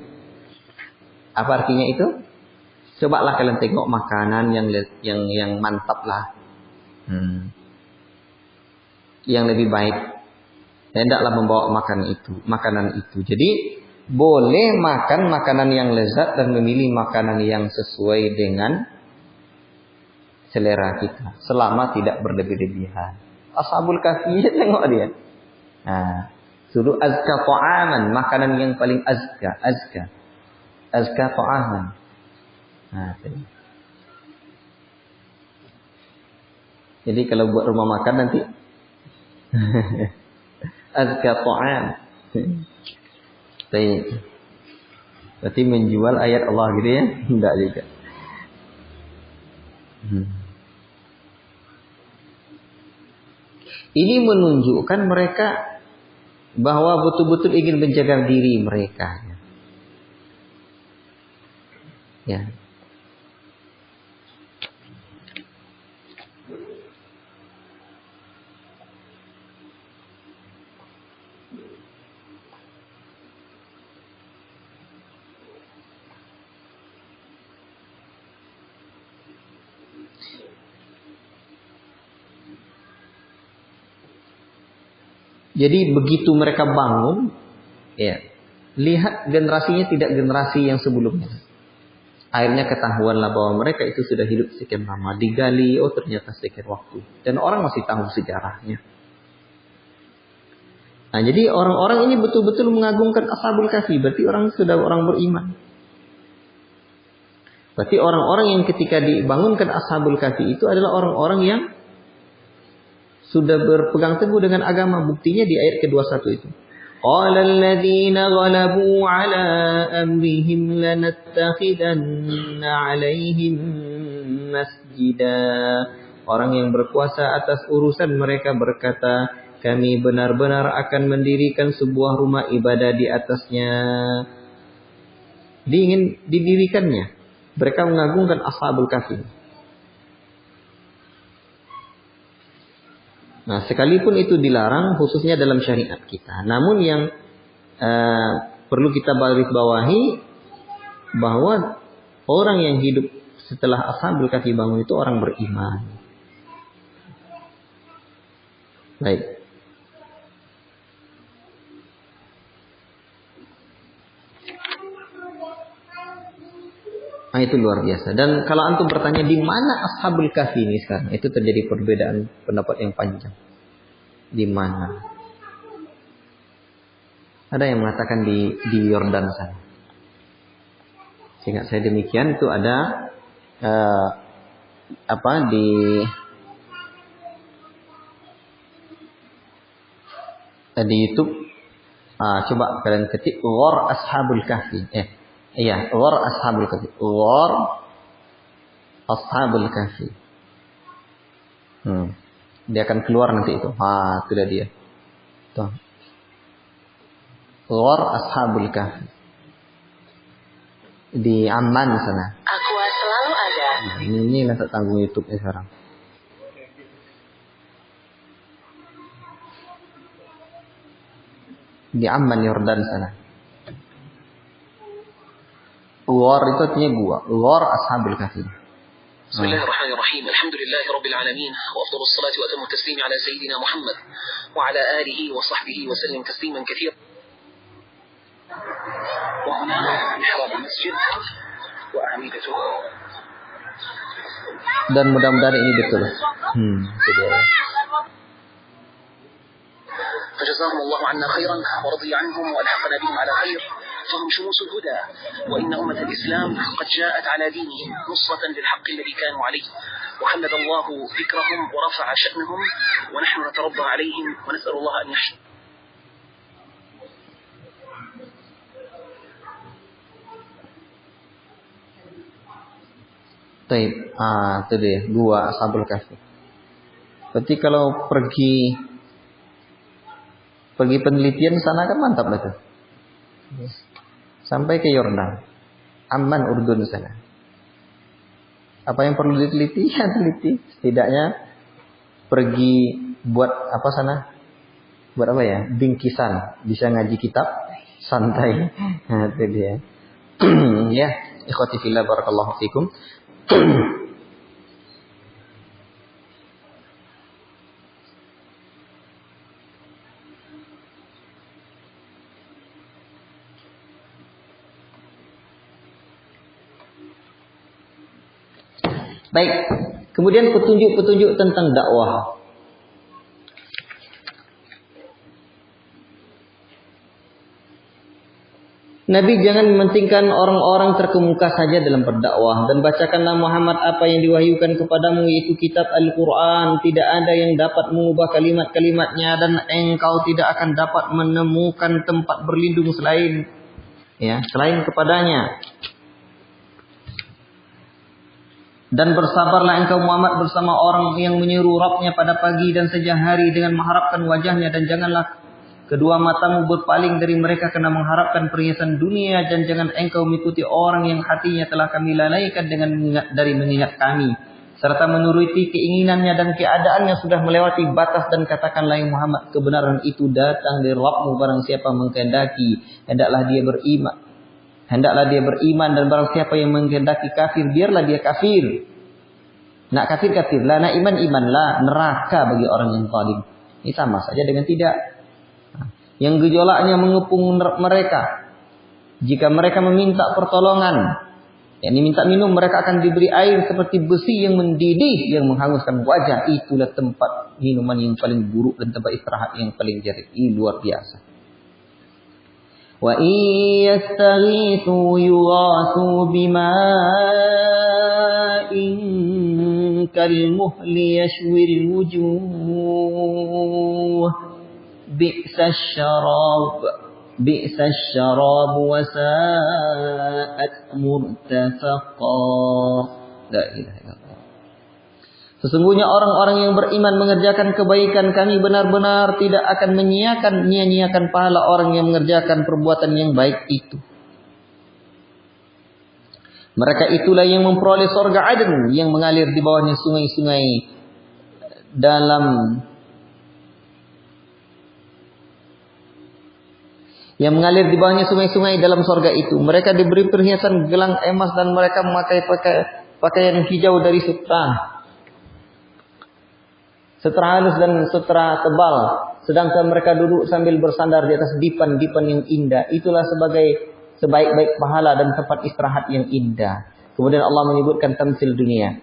Apa artinya itu? Cobalah kalian tengok makanan yang mantap lah. Yang lebih baik. Hendaklah membawa makanan itu. Jadi boleh makan makanan yang lezat dan memilih makanan yang sesuai dengan selera kita, selama tidak berlebih-lebihan. Ashabul Kahfi tengok dia. Suruh azka ta'aman, makanan yang paling azka ta'aman. Jadi kalau buat rumah makan nanti azka ta'am. Berarti menjual ayat Allah gitu ya? Enggak juga. Ini menunjukkan mereka bahwa betul-betul ingin menjaga diri mereka. Ya. Jadi begitu mereka bangun, ya, lihat generasinya tidak generasi yang sebelumnya. Akhirnya ketahuanlah bahwa mereka itu sudah hidup sekian lama. Digali, ternyata sekian waktu. Dan orang masih tahu sejarahnya. Nah, jadi orang-orang ini betul-betul mengagungkan Ashabul Kahfi. Berarti orang sudah orang beriman. Berarti orang-orang yang ketika dibangunkan Ashabul Kahfi itu adalah orang-orang yang sudah berpegang teguh dengan agama. Buktinya di ayat ke-21 itu. Qala alladziina ghalabu 'ala amrihim lanattakhidanna 'alaihim masjida. Orang yang berkuasa atas urusan mereka berkata, kami benar-benar akan mendirikan sebuah rumah ibadah di atasnya. Diingin didirikannya. Mereka mengagungkan Ashabul Kahfi. Nah, sekalipun itu dilarang khususnya dalam syariat kita. Namun yang perlu kita garis bawahi bahwa orang yang hidup setelah Ashabul Kahfi bangun itu orang beriman. Baik. Nah, itu luar biasa. Dan kalau antum bertanya di mana Ashabul Kahfi ini sekarang, itu terjadi perbedaan pendapat yang panjang. Di mana? Ada yang mengatakan di Yordan sana. Seingat saya demikian itu ada di YouTube. Coba kalian ketik War Ashabul Kahfi. Iya, War Ashabul Kahfi. War Ashabul Kahfi. Dia akan keluar nanti itu. Itu dia. Tuh. War Ashabul Kahfi. Di Amman sana. Aku selalu ada. Nah, ini lah tak tanggung YouTube-nya sekarang. Di Amman, Yordan sana. War itu artinya gua. War Ashabul Kahfi. Bismillahirrahmanirrahim. Alhamdulillahi Rabbil Alamin. Wa afdalus salati wa atammu taslim ala Sayyidina Muhammad. Wa ala alihi wa sahbihi wa sallim tasliman katsir. Wa huna mihrab al-masjid. Wa a'midatuhu. Dan mudah-mudahan ini betul. Itu dia. فجزاهم الله عنا خيرا ورضي عنهم والحقنا بهم على خير فهم شموس الهدى وان امه الاسلام قد جاءت على دينهم نصره للحق الذي كانوا عليه وخلد الله ذكرهم ورفع شانهم ونحن نتربى عليهم ونسال الله ان يحشر. Baik, itu dia gua Ashabul Kahfi. Berarti kalau pergi penelitian sana kan mantap betul. Sampai ke Yordan, Amman, Urdun sana. Apa yang perlu diteliti? Ya teliti. Setidaknya pergi buat apa sana? Buat apa ya? Bingkisan. Bisa ngaji kitab santai. Nah, itu dia. Ya, ikhwati fillah barakallahu fikum. Baik, kemudian petunjuk-petunjuk tentang dakwah. Nabi jangan mementingkan orang-orang terkemuka saja dalam berdakwah dan bacakanlah Muhammad apa yang diwahyukan kepadamu yaitu kitab Al-Quran. Tidak ada yang dapat mengubah kalimat-kalimatnya dan engkau tidak akan dapat menemukan tempat berlindung selain kepadanya. Dan bersabarlah engkau Muhammad bersama orang yang menyeru Rabbnya pada pagi dan siang hari dengan mengharapkan wajahnya, dan janganlah kedua matamu berpaling dari mereka karena mengharapkan perhiasan dunia, dan jangan engkau mengikuti orang yang hatinya telah kami lalaikan dari mengingat kami, serta menuruti keinginannya dan keadaannya sudah melewati batas, dan katakanlah yang Muhammad kebenaran itu datang dari Rabbmu, barang siapa mengkehendaki hendaklah dia beriman, dan barang siapa yang menghendaki kafir biarlah dia kafir. Nak kafir kafirlah, nak imanlah. Neraka bagi orang yang zalim. Ini sama saja dengan tidak. Yang gejolaknya mengepung mereka. Jika mereka meminta pertolongan, yakni minta minum, mereka akan diberi air seperti besi yang mendidih yang menghanguskan wajah. Itulah tempat minuman yang paling buruk dan tempat istirahat yang paling jelek. Ini luar biasa. Wa iyastaghithu yughathu bima'in kalmuhli yashwil wujuh bi'sasy syarab wa sa'at murtafaqa. La ilaha illallah. Sesungguhnya orang-orang yang beriman mengerjakan kebaikan, kami benar-benar tidak akan menyia-nyiakan pahala orang yang mengerjakan perbuatan yang baik itu. Mereka itulah yang memperoleh surga Aden yang mengalir di bawahnya sungai-sungai dalam surga itu. Mereka diberi perhiasan gelang emas dan mereka memakai pakaian hijau dari sutra halus dan sutra tebal. Sedangkan mereka duduk sambil bersandar di atas dipan-dipan yang indah. Itulah sebaik-baik pahala dan tempat istirahat yang indah. Kemudian Allah menyebutkan tamsil dunia,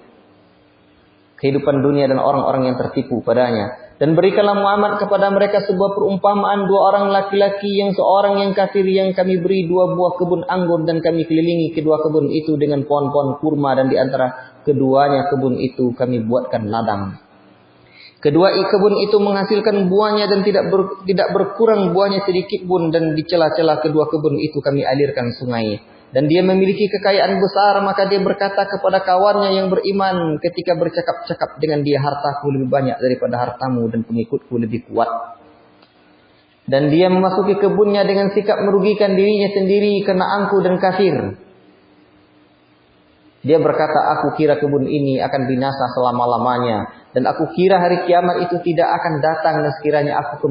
kehidupan dunia dan orang-orang yang tertipu padanya. Dan berikanlah Muhammad kepada mereka sebuah perumpamaan 2 orang laki-laki, yang seorang yang kafir yang kami beri 2 buah kebun anggur dan kami kelilingi kedua kebun itu dengan pohon-pohon kurma, dan di antara keduanya kebun itu kami buatkan ladang. Kedua kebun itu menghasilkan buahnya dan tidak berkurang buahnya sedikit pun, dan di celah-celah kedua kebun itu kami alirkan sungai. Dan dia memiliki kekayaan besar, maka dia berkata kepada kawannya yang beriman ketika bercakap-cakap dengan dia, hartaku lebih banyak daripada hartamu dan pengikutku lebih kuat. Dan dia memasuki kebunnya dengan sikap merugikan dirinya sendiri karena angkuh dan kafir. Dia berkata, aku kira kebun ini akan binasa selama-lamanya, dan aku kira hari kiamat itu tidak akan datang, dan sekiranya aku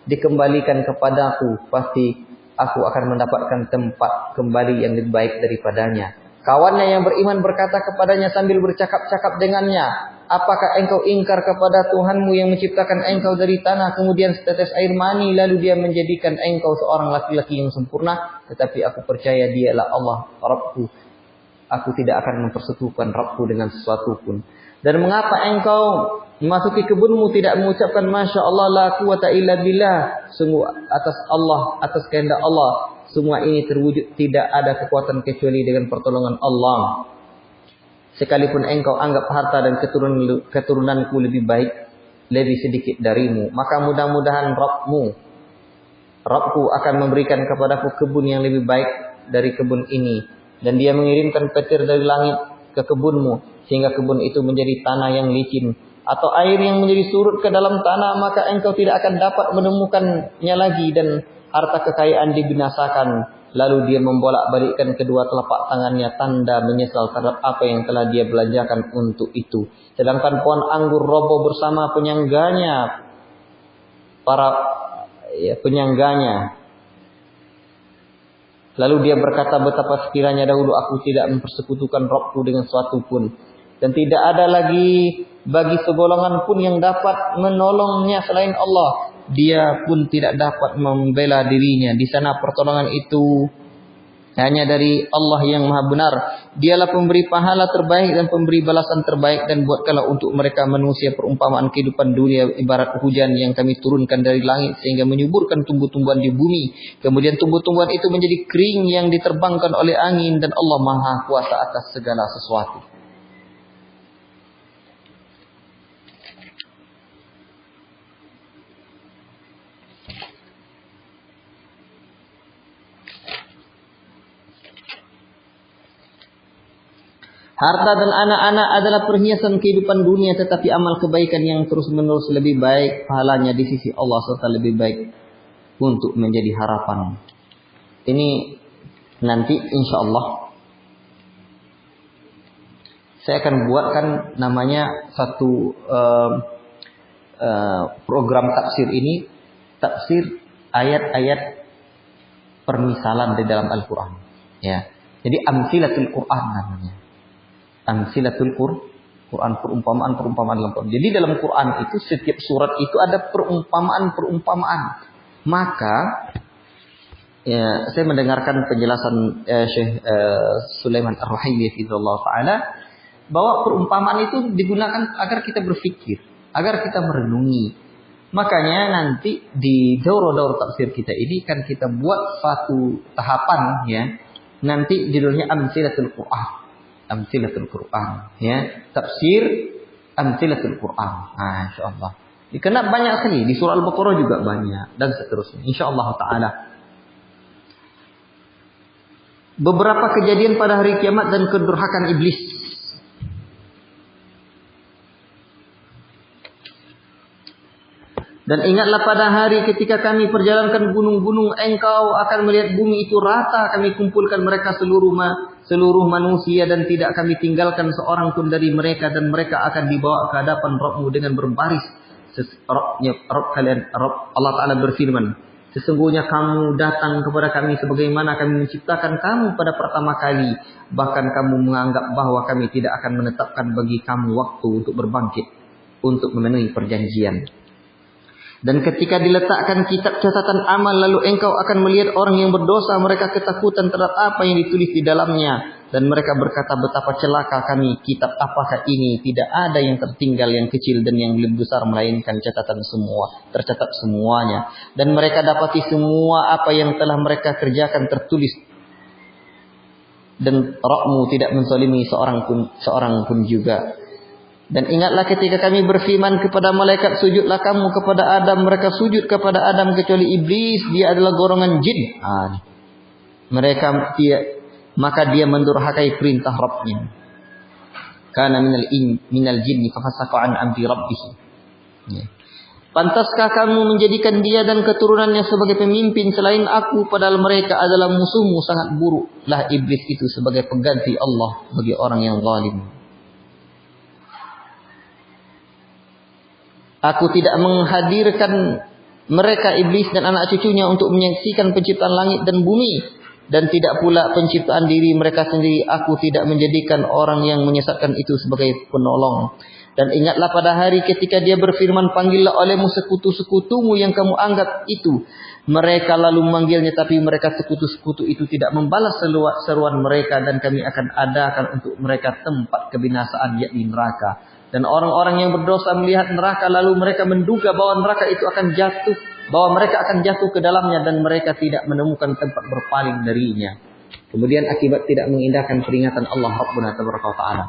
dikembalikan kepadaku, pasti aku akan mendapatkan tempat kembali yang lebih baik daripadanya. Kawannya yang beriman berkata kepadanya sambil bercakap-cakap dengannya, apakah engkau ingkar kepada Tuhanmu yang menciptakan engkau dari tanah, kemudian setetes air mani, lalu dia menjadikan engkau seorang laki-laki yang sempurna? Tetapi aku percaya dialah Allah Rabbku. Aku tidak akan mempersekutukan Rabbku dengan sesuatu pun. Dan mengapa engkau memasuki kebunmu tidak mengucapkan Masya Allah la quwata illa billah, sungguh atas kehendak Allah semua ini terwujud, tidak ada kekuatan kecuali dengan pertolongan Allah. Sekalipun engkau anggap harta dan keturunanku lebih sedikit darimu, maka mudah-mudahan Rabbku akan memberikan kepadaku kebun yang lebih baik dari kebun ini. Dan dia mengirimkan petir dari langit ke kebunmu, sehingga kebun itu menjadi tanah yang licin, atau air yang menjadi surut ke dalam tanah, maka engkau tidak akan dapat menemukannya lagi, dan harta kekayaan dibinasakan. Lalu dia membolak-balikkan kedua telapak tangannya, tanda menyesal terhadap apa yang telah dia belanjakan untuk itu. Sedangkan pohon anggur roboh bersama penyangganya. Lalu dia berkata, betapa sekiranya dahulu aku tidak mempersekutukan Rabbku dengan suatu pun, dan tidak ada lagi bagi segolongan pun yang dapat menolongnya selain Allah. Dia pun tidak dapat membela dirinya. Di sana pertolongan itu hanya dari Allah yang Maha Benar. Dialah pemberi pahala terbaik dan pemberi balasan terbaik. Dan buatkanlah untuk mereka manusia perumpamaan kehidupan dunia ibarat hujan yang kami turunkan dari langit sehingga menyuburkan tumbuh-tumbuhan di bumi. Kemudian tumbuh-tumbuhan itu menjadi kering yang diterbangkan oleh angin, dan Allah Maha Kuasa atas segala sesuatu. Harta dan anak-anak adalah perhiasan kehidupan dunia, tetapi amal kebaikan yang terus-menerus lebih baik pahalanya di sisi Allah, serta lebih baik untuk menjadi harapan. Ini nanti insya Allah saya akan buatkan namanya satu program tafsir ini, tafsir ayat-ayat permisalan di dalam Al-Quran. Ya, jadi amsilatul Quran namanya. Amsilatul Quran, perumpamaan dalam Quran. Jadi dalam Quran itu setiap surat itu ada perumpamaan. Maka ya, saya mendengarkan penjelasan Syekh Sulaiman Ar-Ruhaili hafizallahu taala bahwa perumpamaan itu digunakan agar kita berpikir, agar kita merenungi. Makanya nanti di daurah-daurah tafsir kita ini kan kita buat satu tahapan ya. Nanti judulnya Amsilatul Quran. Amsilatul Quran ya, tafsir Amsilatul Quran. Insyaallah. Karena banyak sekali di surah Al-Baqarah juga banyak dan seterusnya. Insyaallah taala. Beberapa kejadian pada hari kiamat dan kedurhakaan iblis. Dan ingatlah pada hari ketika kami perjalankan gunung-gunung, engkau akan melihat bumi itu rata, kami kumpulkan mereka seluruh manusia dan tidak kami tinggalkan seorang pun dari mereka, dan mereka akan dibawa ke hadapan Rabb-Mu dengan berbaris. Allah Ta'ala berfirman, sesungguhnya kamu datang kepada kami sebagaimana kami menciptakan kamu pada pertama kali. Bahkan kamu menganggap bahwa kami tidak akan menetapkan bagi kamu waktu untuk berbangkit, untuk memenuhi perjanjian. Dan ketika diletakkan kitab catatan amal, lalu engkau akan melihat orang yang berdosa, mereka ketakutan terhadap apa yang ditulis di dalamnya. Dan mereka berkata, betapa celaka kami, kitab apakah ini? Tidak ada yang tertinggal, yang kecil dan yang lebih besar, melainkan catatan semua, tercatat semuanya. Dan mereka dapati semua apa yang telah mereka kerjakan tertulis. Dan Rabb-Mu tidak menzalimi seorang pun juga. Dan ingatlah ketika kami berfirman kepada malaikat, sujudlah kamu kepada Adam. Mereka sujud kepada Adam kecuali iblis, dia adalah golongan jin. Maka dia mendurhakai perintah Rabb-Nya. Kana minal jinni fafasaqa an amri rabbih. Pantaskah kamu menjadikan dia dan keturunannya sebagai pemimpin selain aku, padahal mereka adalah musuhmu sangat buruk. Lah iblis itu sebagai pengganti Allah bagi orang yang zalim. Aku tidak menghadirkan mereka iblis dan anak cucunya untuk menyaksikan penciptaan langit dan bumi, dan tidak pula penciptaan diri mereka sendiri. Aku tidak menjadikan orang yang menyesatkan itu sebagai penolong. Dan ingatlah pada hari ketika dia berfirman, panggillah olehmu sekutu-sekutumu yang kamu anggap itu. Mereka lalu memanggilnya, tapi mereka sekutu-sekutu itu tidak membalas seruan mereka, dan kami akan adakan untuk mereka tempat kebinasaan, yakni neraka. Dan orang-orang yang berdosa melihat neraka, lalu mereka menduga bahwa neraka itu akan jatuh, bahwa mereka akan jatuh ke dalamnya, dan mereka tidak menemukan tempat berpaling darinya. Kemudian akibat tidak mengindahkan peringatan Allah Rabbuna Tabaraka wa Ta'ala.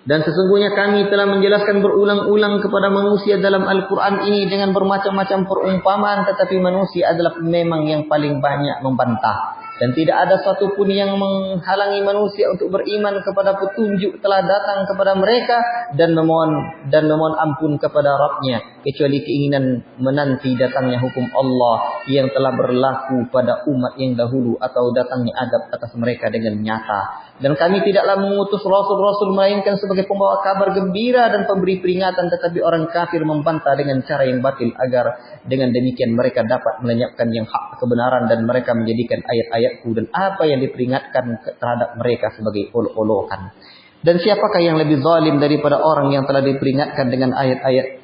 Dan sesungguhnya kami telah menjelaskan berulang-ulang kepada manusia dalam Al-Quran ini dengan bermacam-macam perumpamaan, tetapi manusia adalah memang yang paling banyak membantah. Dan tidak ada satupun yang menghalangi manusia untuk beriman kepada petunjuk telah datang kepada mereka dan memohon ampun kepada Rabb-Nya, kecuali keinginan menanti datangnya hukum Allah yang telah berlaku pada umat yang dahulu, atau datangnya adab atas mereka dengan nyata. Dan kami tidaklah mengutus rasul-rasul melainkan sebagai pembawa kabar gembira dan pemberi peringatan, tetapi orang kafir membantah dengan cara yang batil, agar dengan demikian mereka dapat melenyapkan yang hak kebenaran, dan mereka menjadikan ayat-ayatku dan apa yang diperingatkan terhadap mereka sebagai olok-olokan. Dan siapakah yang lebih zalim daripada orang yang telah diperingatkan dengan ayat-ayat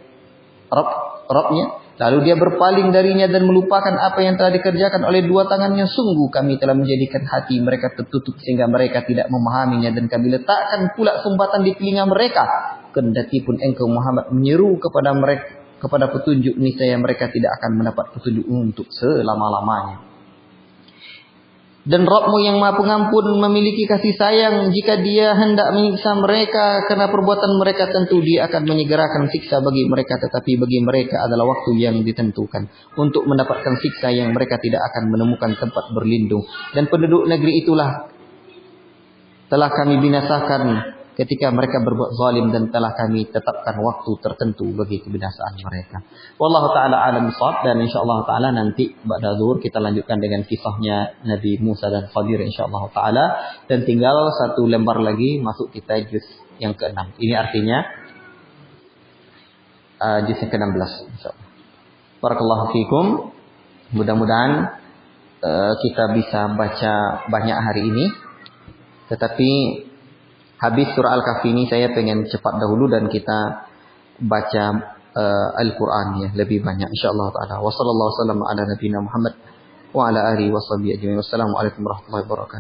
Rabb-Nya, lalu dia berpaling darinya dan melupakan apa yang telah dikerjakan oleh dua tangannya? Sungguh kami telah menjadikan hati mereka tertutup sehingga mereka tidak memahaminya, dan kami letakkan pula sumbatan di telinga mereka. Kendati pun engkau Muhammad menyeru kepada mereka kepada petunjuk, niscaya mereka tidak akan mendapat petunjuk untuk selama-lamanya. Dan Rabb-Mu yang Maha Pengampun memiliki kasih sayang. Jika Dia hendak menyiksa mereka karena perbuatan mereka, tentu Dia akan menyegerakan siksa bagi mereka, tetapi bagi mereka adalah waktu yang ditentukan untuk mendapatkan siksa yang mereka tidak akan menemukan tempat berlindung. Dan penduduk negeri itulah telah kami binasakan ketika mereka berbuat zalim, dan telah kami tetapkan waktu tertentu bagi kebinasaan mereka. Wallahu ta'ala alam bisawab. Dan insyaAllah ta'ala nanti ba'da zuhur kita lanjutkan dengan kisahnya Nabi Musa dan Khadir insyaAllah ta'ala. Dan tinggal satu lembar lagi masuk kita juz yang ke-6. Ini artinya juz yang ke-16 insyaAllah. Barakallahu fikum. Mudah-mudahan kita bisa baca banyak hari ini. Tetapi habis surah Al-Kahfi ini saya pengen cepat dahulu dan kita baca Al-Quran ya lebih banyak insyaallah taala. Wassallallahu wasallam ala nabiyina Muhammad wa ala alihi washabihi ajma'in. Wassalamualaikum warahmatullahi wabarakatuh.